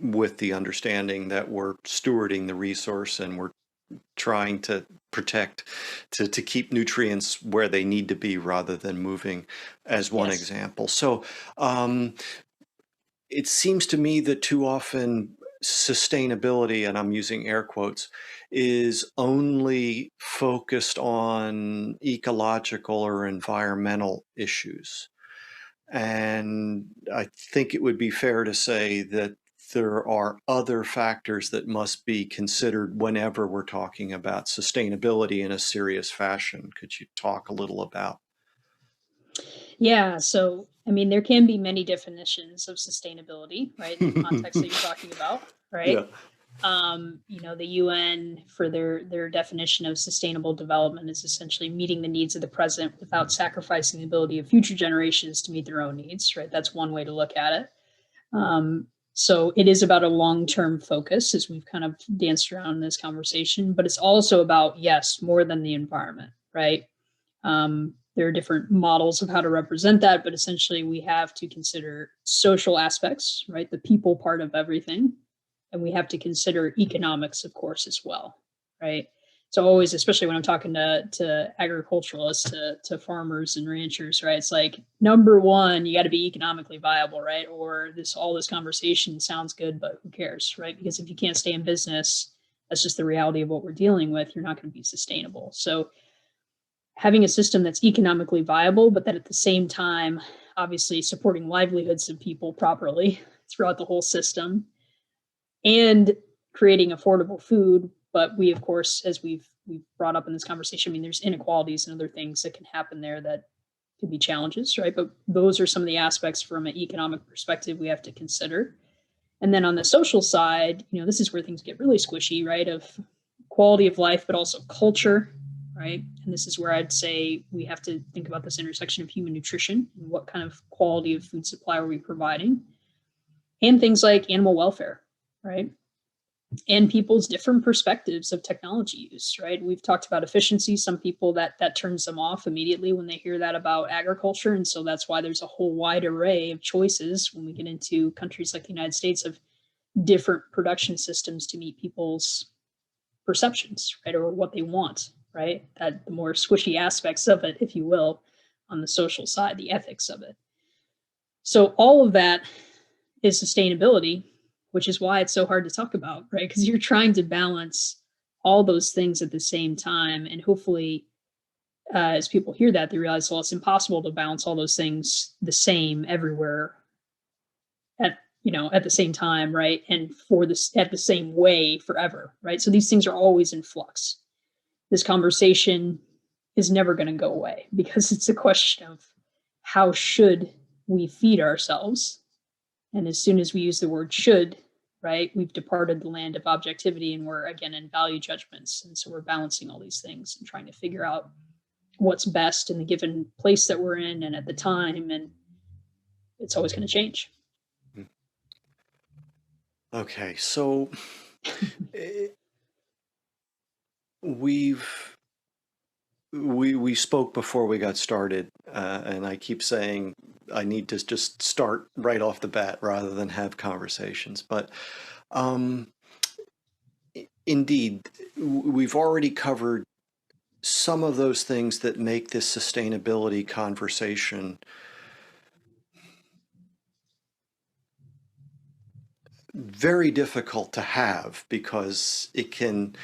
with the understanding that we're stewarding the resource and we're trying to protect, to keep nutrients where they need to be rather than moving, as one Yes. example. So it seems to me that too often sustainability, and I'm using air quotes, is only focused on ecological or environmental issues. And I think it would be fair to say that there are other factors that must be considered whenever we're talking about sustainability in a serious fashion. Could you talk a little about? Yeah. So, I mean, there can be many definitions of sustainability, right? In the context that you're talking about, right? Yeah. The UN for their definition of sustainable development is essentially meeting the needs of the present without sacrificing the ability of future generations to meet their own needs, right? That's one way to look at it. So it is about a long-term focus, as we've kind of danced around in this conversation, but it's also about, yes, more than the environment, right? There are different models of how to represent that, but essentially we have to consider social aspects, right? The people part of everything. And we have to consider economics, of course, as well, right? So always, especially when I'm talking to agriculturalists, to farmers and ranchers, right? It's like number one, you got to be economically viable, right? Or all this conversation sounds good, but who cares, right? Because if you can't stay in business, that's just the reality of what we're dealing with. You're not going to be sustainable. So having a system that's economically viable, but that at the same time, obviously supporting livelihoods of people properly throughout the whole system, and creating affordable food. But we, of course, as we've brought up in this conversation, I mean, there's inequalities and other things that can happen there that could be challenges, right? But those are some of the aspects from an economic perspective we have to consider. And then on the social side, this is where things get really squishy, right? Of quality of life, but also culture, right? And this is where I'd say we have to think about this intersection of human nutrition and what kind of quality of food supply are we providing, and things like animal welfare, right? And people's different perspectives of technology use, right? We've talked about efficiency. Some people that turns them off immediately when they hear that about agriculture. And so that's why there's a whole wide array of choices when we get into countries like the United States of different production systems to meet people's perceptions, right? Or what they want, right? That the more squishy aspects of it, if you will, on the social side, the ethics of it. So all of that is sustainability, which is why it's so hard to talk about, right? Because you're trying to balance all those things at the same time. And hopefully, as people hear that, they realize, well, it's impossible to balance all those things the same everywhere at the same time, right? And for this at the same way forever, right? So these things are always in flux. This conversation is never going to go away because it's a question of how should we feed ourselves. And as soon as we use the word should, right, we've departed the land of objectivity and we're again in value judgments. And so we're balancing all these things and trying to figure out what's best in the given place that we're in and at the time. And it's always going to change. Okay, so eh, we've we spoke before we got started, and I keep saying I need to just start right off the bat rather than have conversations. But um, indeed, we've already covered some of those things that make this sustainability conversation very difficult to have, because it can,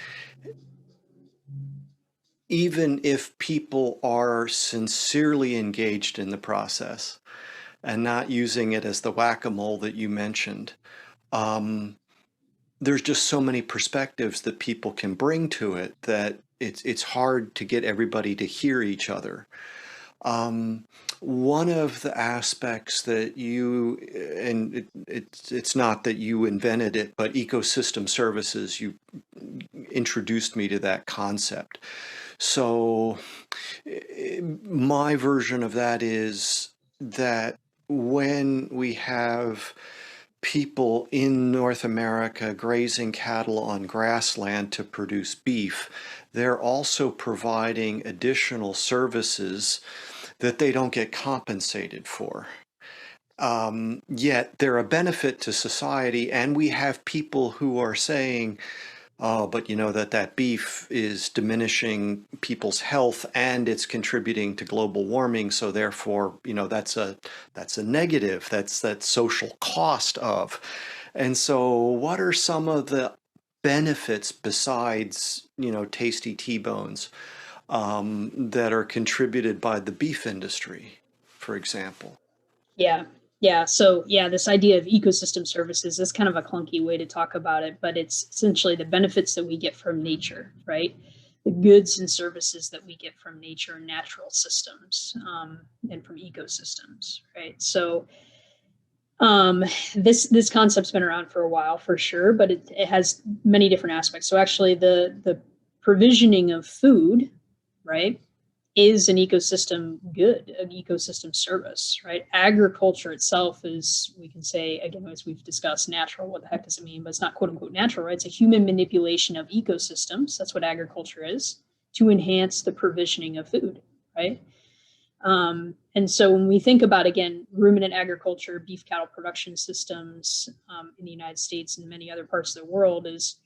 even if people are sincerely engaged in the process and not using it as the whack-a-mole that you mentioned, there's just so many perspectives that people can bring to it that it's hard to get everybody to hear each other. One of the aspects that you, and it's not that you invented it, but ecosystem services, you introduced me to that concept. So my version of that is that when we have people in North America grazing cattle on grassland to produce beef, they're also providing additional services that they don't get compensated for. Yet they're a benefit to society, and we have people who are saying, oh, but you know that beef is diminishing people's health and it's contributing to global warming, so therefore, that's a negative. That's that social cost of. And so what are some of the benefits besides, tasty T-bones, that are contributed by the beef industry, for example? Yeah. Yeah. So yeah, this idea of ecosystem services is kind of a clunky way to talk about it, but it's essentially the benefits that we get from nature, right? The goods and services that we get from nature and natural systems, and from ecosystems, right? So this concept's been around for a while, for sure, but it has many different aspects. So actually, the provisioning of food, right, is an ecosystem good, an ecosystem service, right? Agriculture itself is, we can say, again, as we've discussed, natural. What the heck does it mean? But it's not quote unquote natural, right? It's a human manipulation of ecosystems. That's what agriculture is, to enhance the provisioning of food, right? And so when we think about, again, ruminant agriculture, beef cattle production systems, in the United States and many other parts of the world, is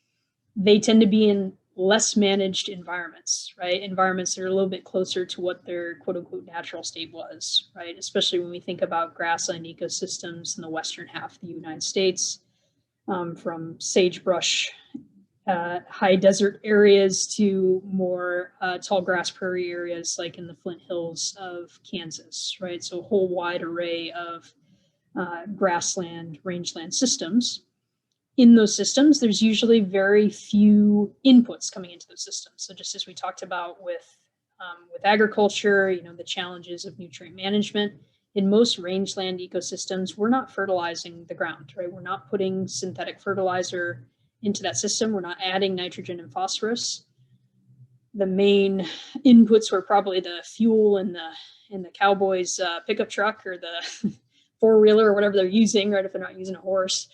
they tend to be in less managed environments, right? Environments that are a little bit closer to what their quote unquote natural state was, right? Especially when we think about grassland ecosystems in the western half of the United States, from sagebrush, high desert areas to more tall grass prairie areas like in the Flint Hills of Kansas, right? So a whole wide array of grassland, rangeland systems. In those systems, there's usually very few inputs coming into those systems. So just as we talked about with agriculture, the challenges of nutrient management, in most rangeland ecosystems, we're not fertilizing the ground, right? We're not putting synthetic fertilizer into that system. We're not adding nitrogen and phosphorus. The main inputs were probably the fuel in the cowboy's pickup truck, or the four-wheeler, or whatever they're using, right? If they're not using a horse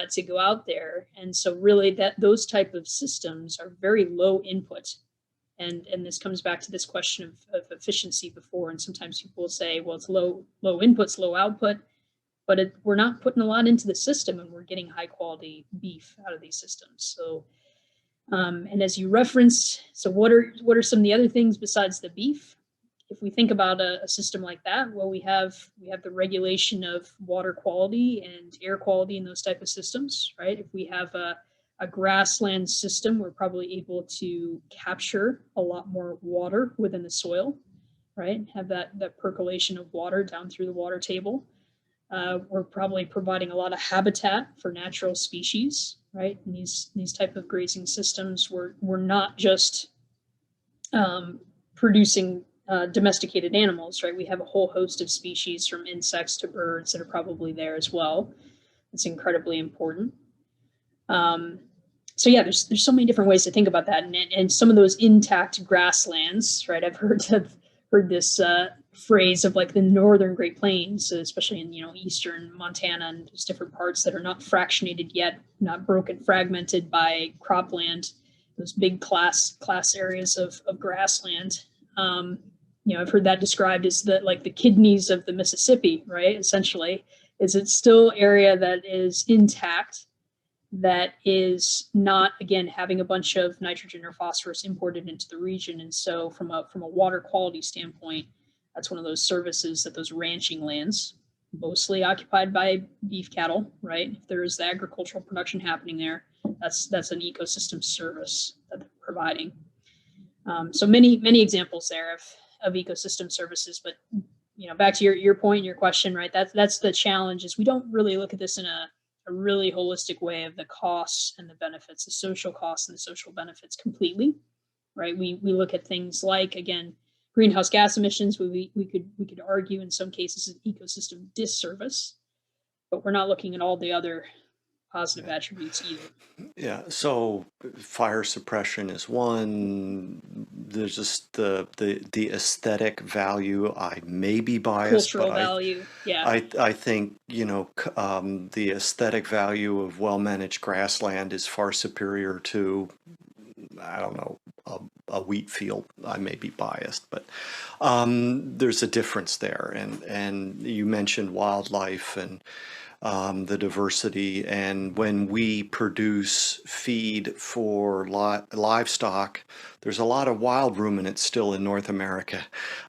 to go out there. And so really those type of systems are very low input. And this comes back to this question of efficiency before. And sometimes people will say, well, it's low inputs, low output, but we're not putting a lot into the system, and we're getting high quality beef out of these systems. So, and as you referenced, so what are some of the other things besides the beef? If we think about a system like that, well, we have the regulation of water quality and air quality in those type of systems, right? If we have a grassland system, we're probably able to capture a lot more water within the soil, right? Have that percolation of water down through the water table. We're probably providing a lot of habitat for natural species, right? And these type of grazing systems, we're not just producing domesticated animals, right? We have a whole host of species, from insects to birds, that are probably there as well. It's incredibly important. So yeah, there's so many different ways to think about that, and some of those intact grasslands, right? I've heard this phrase of like the northern Great Plains, especially in eastern Montana, and there's different parts that are not fractionated yet, not broken, fragmented by cropland, those big class areas of grassland. I've heard that described as the kidneys of the Mississippi, right? Essentially, is it's still area that is intact, that is not, again, having a bunch of nitrogen or phosphorus imported into the region. And so from a water quality standpoint, that's one of those services that those ranching lands, mostly occupied by beef cattle, right? If there is the agricultural production happening there, that's an ecosystem service that they're providing. So many examples there of ecosystem services, but back to your point, your question, right? That's the challenge, is we don't really look at this in a really holistic way of the costs and the benefits, the social costs and the social benefits completely, right? We look at things like, again, greenhouse gas emissions. We could argue in some cases an ecosystem disservice, but we're not looking at all the other positive attributes either. Yeah, so fire suppression is one. There's just the aesthetic value. I may be biased, Cultural but value, yeah. I think the aesthetic value of well-managed grassland is far superior to, I don't know, a wheat field. I may be biased, but there's a difference there. And you mentioned wildlife and the diversity. And when we produce feed for livestock, there's a lot of wild ruminants still in North America.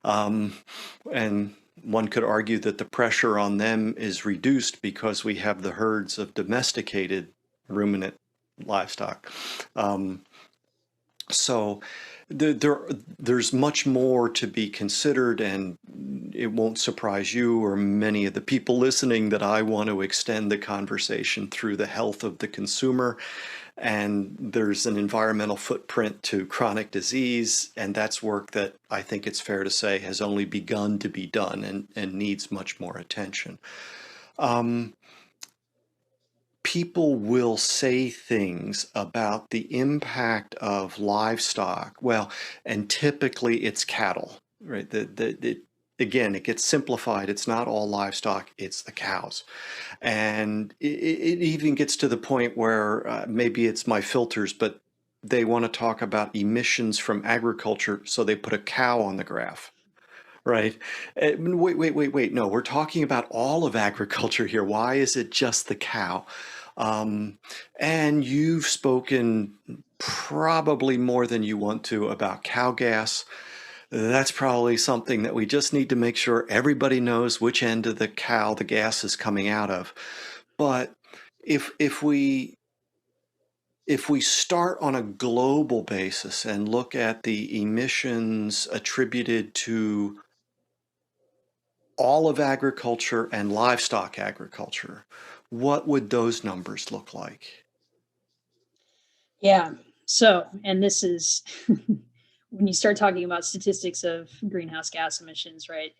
And one could argue that the pressure on them is reduced because we have the herds of domesticated ruminant livestock. So there's much more to be considered, and it won't surprise you or many of the people listening that I want to extend the conversation through the health of the consumer. And there's an environmental footprint to chronic disease, and that's work that I think it's fair to say has only begun to be done and needs much more attention. People will say things about the impact of livestock. Well, and typically it's cattle, right? Again, it gets simplified. It's not all livestock, it's the cows. And it even gets to the point where maybe it's my filters, but they want to talk about emissions from agriculture, so they put a cow on the graph. Right. Wait. No, we're talking about all of agriculture here. Why is it just the cow? And you've spoken probably more than you want to about cow gas. That's probably something that we just need to make sure everybody knows which end of the cow the gas is coming out of. But if we start on a global basis and look at the emissions attributed to all of agriculture and livestock agriculture, what would those numbers look like? Yeah. So, and this is when you start talking about statistics of greenhouse gas emissions, right?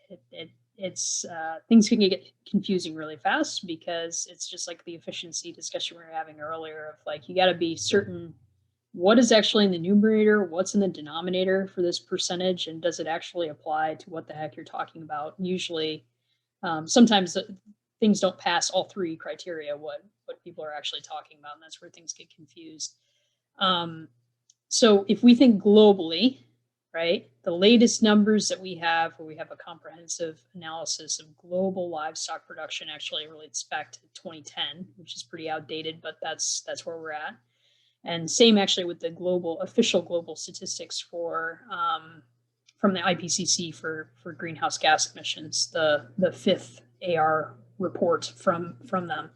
It's things can get confusing really fast, because it's just like the efficiency discussion we were having earlier of like, you got to be certain what is actually in the numerator, what's in the denominator for this percentage, and does it actually apply to what the heck you're talking about? Usually, sometimes things don't pass all three criteria, what people are actually talking about, and that's where things get confused. So if we think globally, right, the latest numbers that we have, where we have a comprehensive analysis of global livestock production, actually relates back to 2010, which is pretty outdated, but that's where we're at. And same actually with the official global statistics for from the IPCC for greenhouse gas emissions, the fifth AR report from them.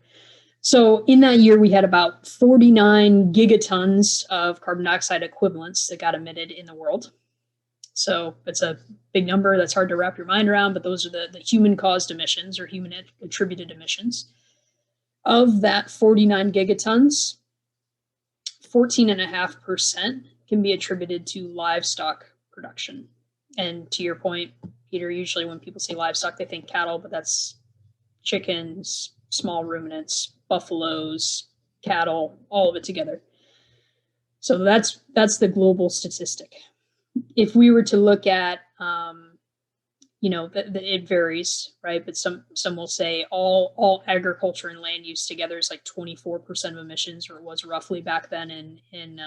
So in that year, we had about 49 gigatons of carbon dioxide equivalents that got emitted in the world. So it's a big number that's hard to wrap your mind around, but those are the human-caused emissions or human-attributed emissions. Of that 49 gigatons, 14.5% can be attributed to livestock production. And to your point, Peter, usually when people say livestock, they think cattle, but that's chickens, small ruminants, buffaloes, cattle, all of it together. So that's the global statistic. If we were to look at, it varies, right? But some will say all agriculture and land use together is like 24% of emissions, or it was roughly back then in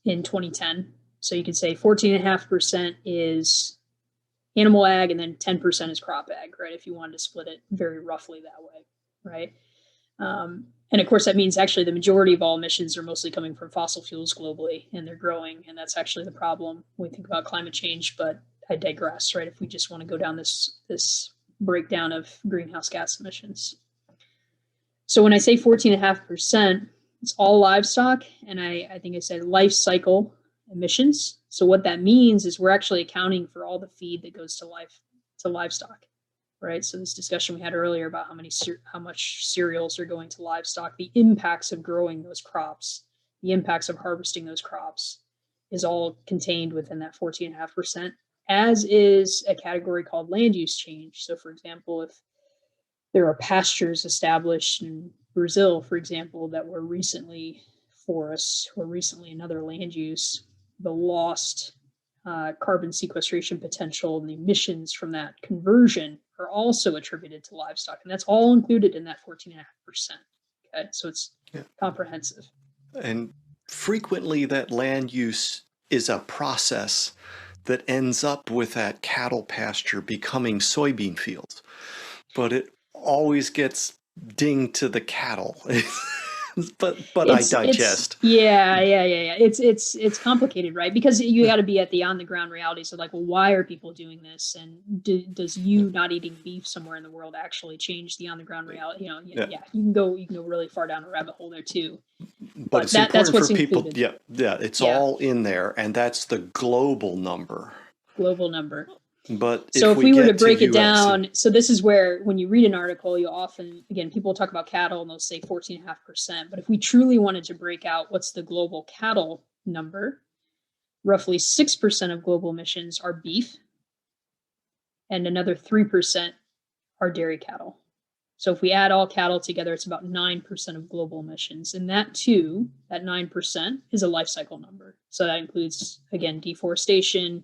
2010. So you could say 14.5% is animal ag, and then 10% is crop ag, right? If you wanted to split it very roughly that way, right? And of course, that means actually the majority of all emissions are mostly coming from fossil fuels globally, and they're growing. And that's actually the problem when we think about climate change. But I digress, right? If we just want to go down this breakdown of greenhouse gas emissions. So when I say 14.5%, it's all livestock. And I think I said life cycle emissions. So what that means is we're actually accounting for all the feed that goes to livestock. Right. So this discussion we had earlier about how much cereals are going to livestock, the impacts of growing those crops, the impacts of harvesting those crops is all contained within that 14.5%, as is a category called land use change. So for example, if there are pastures established in Brazil, for example, that were recently forests or recently another land use, the lost carbon sequestration potential and the emissions from that conversion are also attributed to livestock. And that's all included in that 14.5%. Okay, so it's comprehensive. And frequently that land use is a process that ends up with that cattle pasture becoming soybean fields. But it always gets dinged to the cattle. but I digest. Yeah. It's complicated, right? Because you got to be at the on the ground realities of like, well, why are people doing this? And does you not eating beef somewhere in the world actually change the on the ground reality? You can go really far down a rabbit hole there too. But it's important for people. Included. It's all in there, and that's the global number. But so if we were to break it down, so this is where when you read an article, you often, again, people talk about cattle and they'll say 14.5%. But if we truly wanted to break out what's the global cattle number, roughly 6% of global emissions are beef, and another 3% are dairy cattle. So if we add all cattle together, it's about 9% of global emissions. And that too, that 9% is a life cycle number. So that includes, again, deforestation,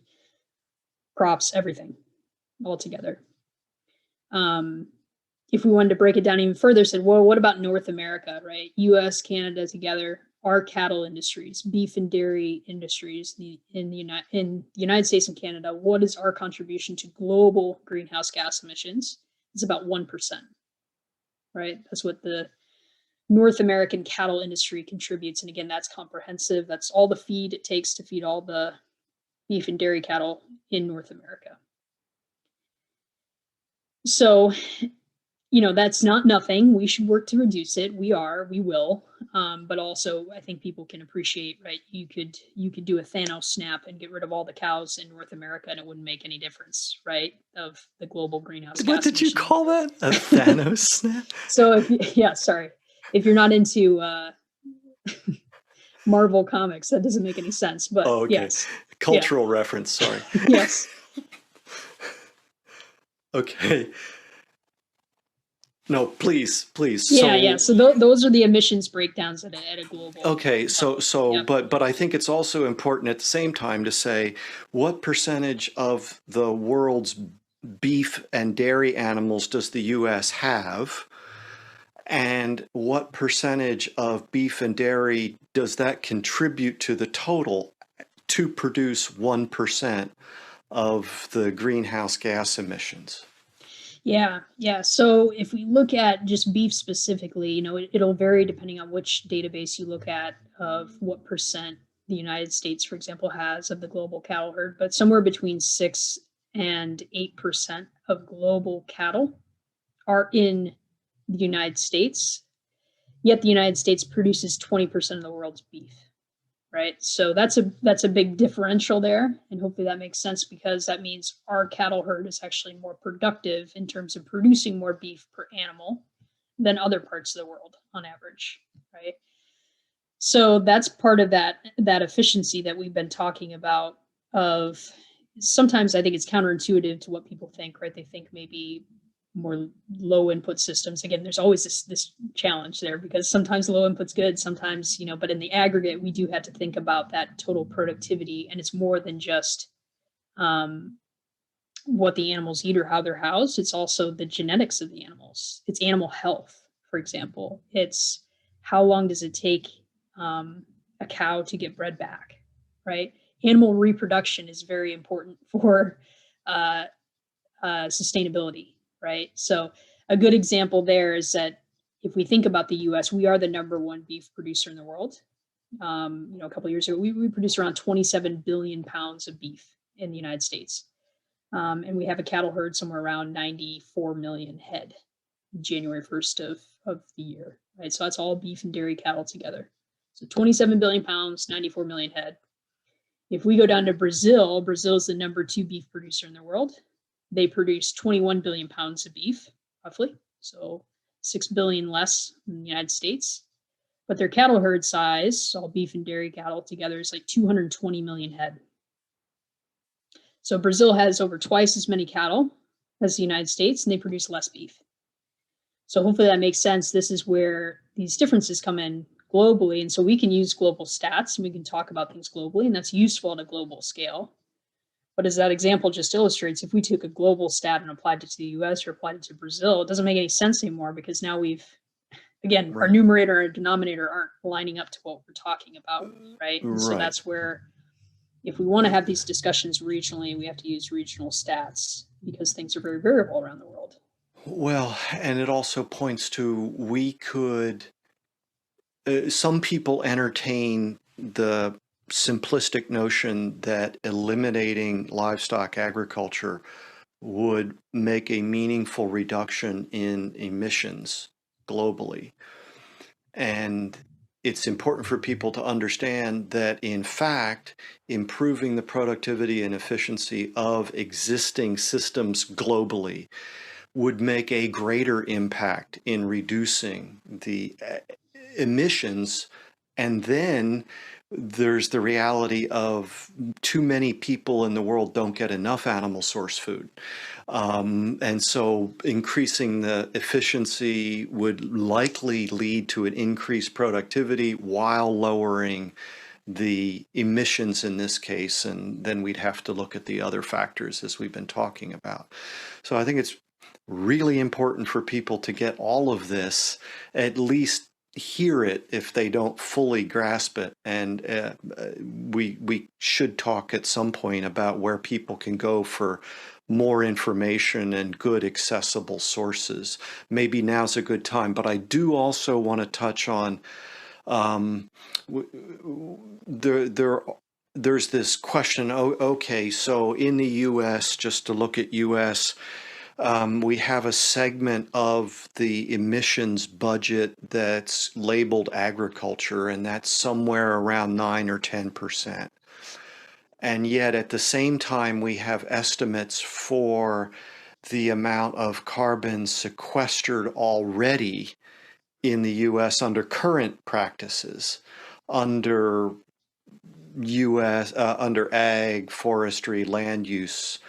crops, everything all together. If we wanted to break it down even further, said, well, what about North America, right? US, Canada together, our cattle industries, beef and dairy industries in the United States and Canada, what is our contribution to global greenhouse gas emissions? It's about 1%, right? That's what the North American cattle industry contributes. And again, that's comprehensive. That's all the feed it takes to feed all the beef and dairy cattle in North America. So, that's not nothing. We should work to reduce it. We will. But also I think people can appreciate, right? You could do a Thanos snap and get rid of all the cows in North America and it wouldn't make any difference, right? Of the global greenhouse gas. What did you call that? A Thanos snap? So if you're not into Marvel comics, that doesn't make any sense, but okay. Yes. Cultural reference, sorry. Yes. Okay. No, please. Yeah. So those are the emissions breakdowns at a global. Okay. But I think it's also important at the same time to say what percentage of the world's beef and dairy animals does the U.S. have? And what percentage of beef and dairy does that contribute to the total to produce 1% of the greenhouse gas emissions? Yeah. So if we look at just beef specifically, it'll vary depending on which database you look at of what percent the United States, for example, has of the global cattle herd, but somewhere between 6 and 8% of global cattle are in the United States, yet the United States produces 20% of the world's beef, right? So that's a big differential there, and hopefully that makes sense because that means our cattle herd is actually more productive in terms of producing more beef per animal than other parts of the world on average, right? So that's part of that efficiency that we've been talking about. Of sometimes I think it's counterintuitive to what people think, right? They think maybe more low input systems. Again, there's always this challenge there because sometimes low input's good, sometimes, but in the aggregate, we do have to think about that total productivity. And it's more than just what the animals eat or how they're housed. It's also the genetics of the animals. It's animal health, for example. It's how long does it take a cow to get bred back, right? animal reproduction is very important for sustainability, right? So a good example there is that if we think about the US, we are the #1 beef producer in the world. A couple of years ago, we produced around 27 billion pounds of beef in the United States. And we have a cattle herd somewhere around 94 million head, January 1st of the year, right? So that's all beef and dairy cattle together. So 27 billion pounds, 94 million head. If we go down to Brazil, Brazil is the #2 beef producer in the world. They produce 21 billion pounds of beef, roughly. So 6 billion less than the United States. But their cattle herd size, all beef and dairy cattle together, is like 220 million head. So Brazil has over twice as many cattle as the United States, and they produce less beef. So hopefully that makes sense. This is where these differences come in globally. And so we can use global stats and we can talk about things globally, and that's useful at a global scale. But as that example just illustrates, if we took a global stat and applied it to the US or applied it to Brazil, it doesn't make any sense anymore, because now again, our numerator and denominator aren't lining up to what we're talking about, right? And so that's where, if we want to have these discussions regionally, we have to use regional stats, because things are very variable around the world. Well, and it also points to some people entertain the simplistic notion that eliminating livestock agriculture would make a meaningful reduction in emissions globally. And it's important for people to understand that, in fact, improving the productivity and efficiency of existing systems globally would make a greater impact in reducing the emissions. And then there's the reality of too many people in the world don't get enough animal source food. And so increasing the efficiency would likely lead to an increased productivity while lowering the emissions in this case. And then we'd have to look at the other factors as we've been talking about. So I think it's really important for people to get all of this, at least hear it if they don't fully grasp it. And we should talk at some point about where people can go for more information and good accessible sources. Maybe now's a good time, but I do also want to touch on there's this question. Okay, so in the US, just to look at US, we have a segment of the emissions budget that's labeled agriculture, and that's somewhere around 9 or 10%. And yet at the same time, we have estimates for the amount of carbon sequestered already in the US under current practices, under under ag, forestry, land use.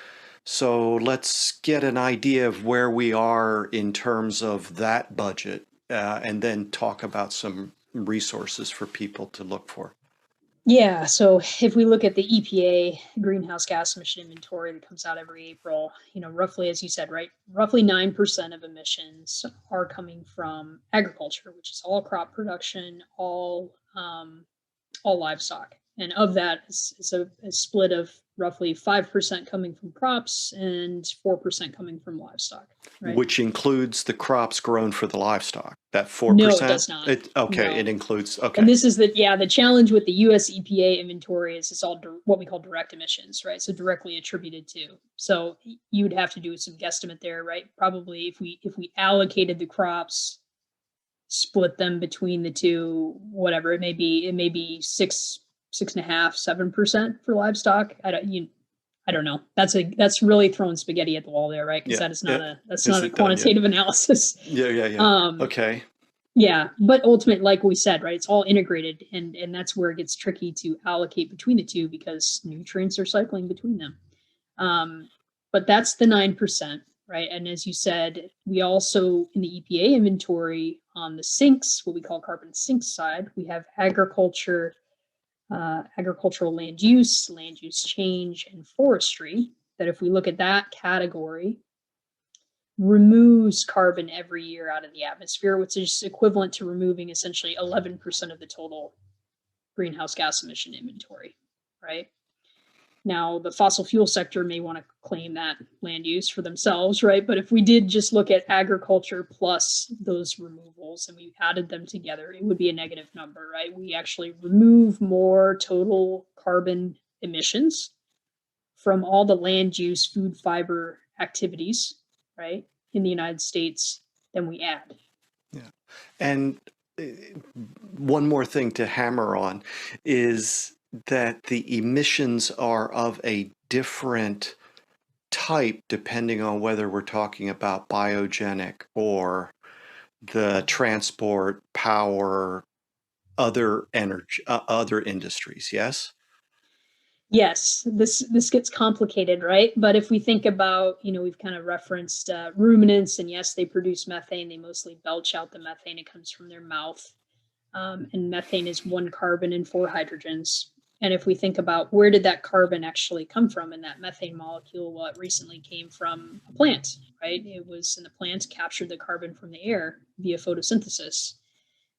So let's get an idea of where we are in terms of that budget, and then talk about some resources for people to look for. Yeah, so if we look at the EPA greenhouse gas emission inventory that comes out every April, roughly, as you said, right, roughly 9% of emissions are coming from agriculture, which is all crop production, all livestock. And of that is a split of roughly 5% coming from crops and 4% coming from livestock. Right? Which includes the crops grown for the livestock. That 4%? No, it does not. It includes, okay. And this is the challenge with the US EPA inventory is it's all what we call direct emissions, right? So directly attributed to. So you'd have to do some guesstimate there, right? Probably if we allocated the crops, split them between the two, whatever it may be 6.5, 7% for livestock. I don't know. That's really throwing spaghetti at the wall there, right? Because that is not a quantitative analysis. Yeah. Okay. Yeah, but ultimately, like we said, right, it's all integrated, and that's where it gets tricky to allocate between the two, because nutrients are cycling between them. But that's the 9%, right? And as you said, we also, in the EPA inventory on the sinks, what we call carbon sinks side, we have agriculture, agricultural land use change, and forestry, that if we look at that category, removes carbon every year out of the atmosphere, which is equivalent to removing essentially 11% of the total greenhouse gas emission inventory, right? Now, the fossil fuel sector may want to claim that land use for themselves, right? But if we did just look at agriculture plus those removals and we added them together, it would be a negative number, right? We actually remove more total carbon emissions from all the land use, food, fiber activities, right, in the United States than we add. Yeah. And one more thing to hammer on is that the emissions are of a different type depending on whether we're talking about biogenic or the transport, power, other energy, other industries. Yes. Yes, this gets complicated, right? But if we think about, we've kind of referenced ruminants, and yes, they produce methane. They mostly belch out the methane. It comes from their mouth. And methane is one carbon and four hydrogens. And if we think about where did that carbon actually come from in that methane molecule, well, it recently came from a plant, right? It was in the plant, captured the carbon from the air via photosynthesis.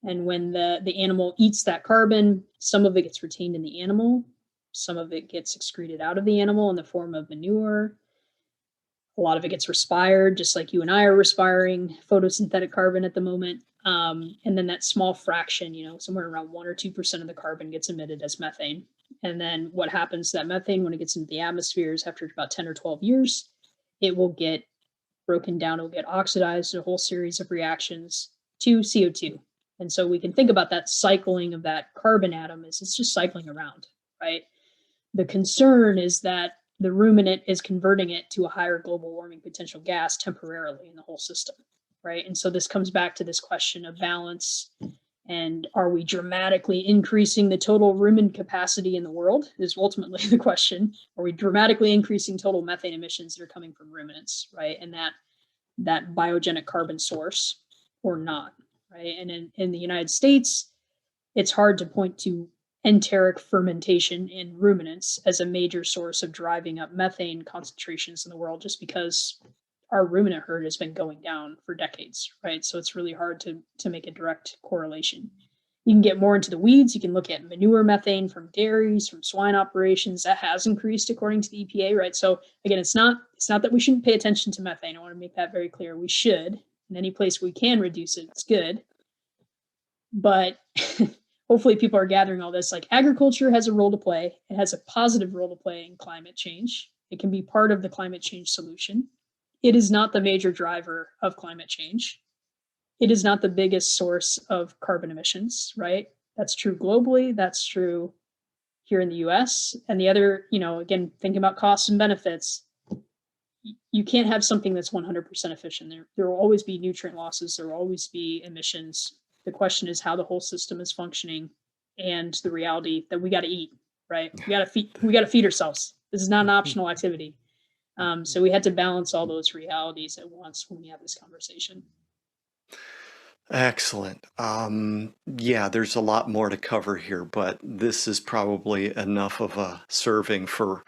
And when the animal eats that carbon, some of it gets retained in the animal, some of it gets excreted out of the animal in the form of manure. A lot of it gets respired, just like you and I are respiring photosynthetic carbon at the moment. And then that small fraction, somewhere around 1 or 2% of the carbon gets emitted as methane. And then what happens to that methane when it gets into the atmospheres after about 10 or 12 years, it will get broken down, it will get oxidized, a whole series of reactions to CO2. And so we can think about that cycling of that carbon atom as it's just cycling around, right? The concern is that the ruminant is converting it to a higher global warming potential gas temporarily in the whole system, right? And so this comes back to this question of balance. And are we dramatically increasing the total rumen capacity in the world is ultimately the question. Are we dramatically increasing total methane emissions that are coming from ruminants, right? And that biogenic carbon source or not, right? And in the United States, it's hard to point to enteric fermentation in ruminants as a major source of driving up methane concentrations in the world, just because our ruminant herd has been going down for decades, right? So it's really hard to make a direct correlation. You can get more into the weeds. You can look at manure methane from dairies, from swine operations. That has increased according to the EPA, right? So again, it's not that we shouldn't pay attention to methane. I want to make that very clear. We should. In any place we can reduce it, it's good. But hopefully people are gathering all this. Like, agriculture has a role to play. It has a positive role to play in climate change. It can be part of the climate change solution. It is not the major driver of climate change. It is not the biggest source of carbon emissions, right? That's true globally. That's true here in the US. And the other, again, thinking about costs and benefits, you can't have something that's 100% efficient. There will always be nutrient losses. There will always be emissions. The question is how the whole system is functioning and the reality that we got to eat, right? We got to feed ourselves. This is not an optional activity. So we had to balance all those realities at once when we have this conversation. Excellent. Yeah, there's a lot more to cover here, but this is probably enough of a serving for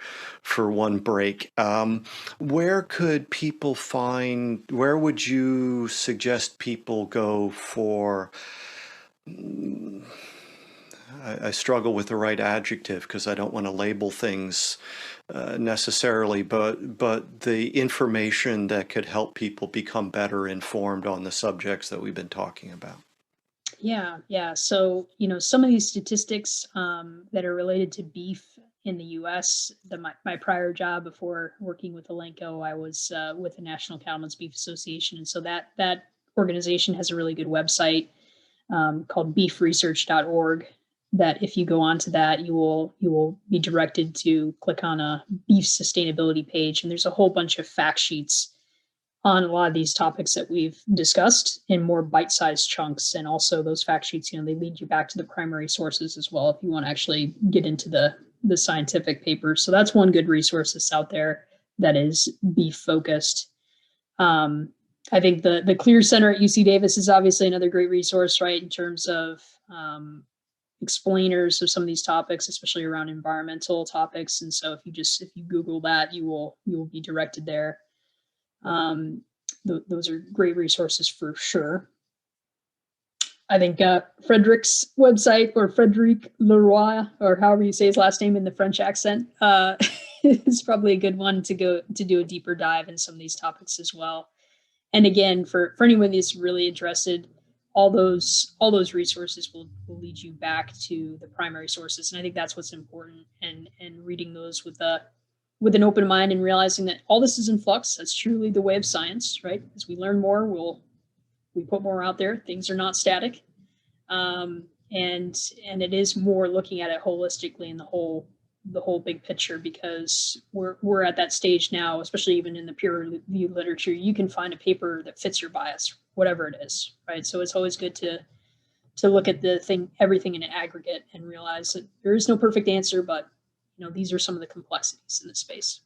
one break. Where would you suggest people go for, I struggle with the right adjective because I don't want to label things necessarily, but the information that could help people become better informed on the subjects that we've been talking about. Yeah. So, some of these statistics that are related to beef in the U.S., my prior job before working with Elanco, I was with the National Cattlemen's Beef Association. And so that organization has a really good website called beefresearch.org, that if you go onto that, you will be directed to click on a beef sustainability page. And there's a whole bunch of fact sheets on a lot of these topics that we've discussed in more bite-sized chunks. And also those fact sheets, they lead you back to the primary sources as well if you want to actually get into the scientific papers. So that's one good resource that's out there that is beef focused. I think the Clear Center at UC Davis is obviously another great resource, right, in terms of explainers of some of these topics, especially around environmental topics. And so if you Google that, you will be directed there. Those are great resources for sure. I think Frederick's website, or Frederic Leroy, or however you say his last name in the French accent, is probably a good one to go to do a deeper dive in some of these topics as well. And again, for anyone that's really interested, all those resources will lead you back to the primary sources. And I think that's what's important, and reading those with an open mind and realizing that all this is in flux. That's truly the way of science, right? As we learn more, we put more out there. Things are not static. And it is more looking at it holistically in the whole big picture, because we're at that stage now, especially even in the peer reviewed literature. You can find a paper that fits your bias, whatever it is, right? So it's always good to look at everything in an aggregate, and realize that there is no perfect answer, but these are some of the complexities in this space.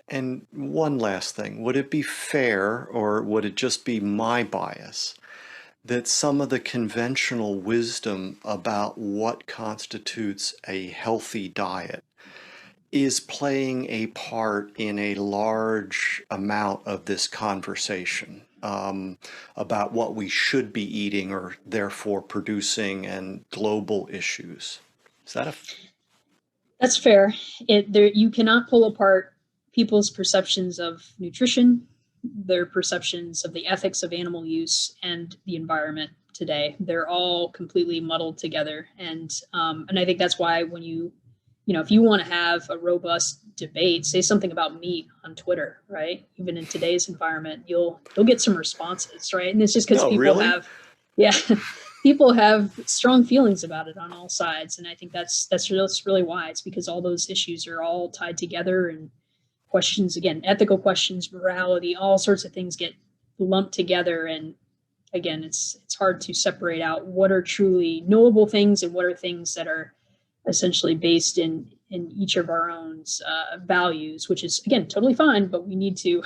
And one last thing, would it be fair, or would it just be my bias, that some of the conventional wisdom about what constitutes a healthy diet is playing a part in a large amount of this conversation about what we should be eating or therefore producing, and global issues? Is that a That's fair. You cannot pull apart people's perceptions of nutrition, their perceptions of the ethics of animal use, and the environment today. They're all completely muddled together, and I think that's why when if you want to have a robust debate, say something about meat on Twitter, right? Even in today's environment, you'll get some responses, right? And it's just because no, people really? have, yeah, people have strong feelings about it on all sides, and I think that's really why. It's because all those issues are all tied together, and questions, again, ethical questions, morality, all sorts of things get lumped together, and again, it's hard to separate out what are truly knowable things and what are things that are essentially based in each of our own values, which is, again, totally fine, but we need to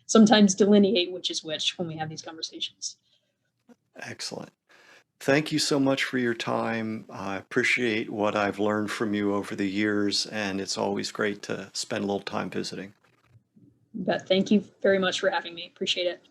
sometimes delineate which is which when we have these conversations. Excellent. Thank you so much for your time. I appreciate what I've learned from you over the years, and it's always great to spend a little time visiting. But thank you very much for having me. Appreciate it.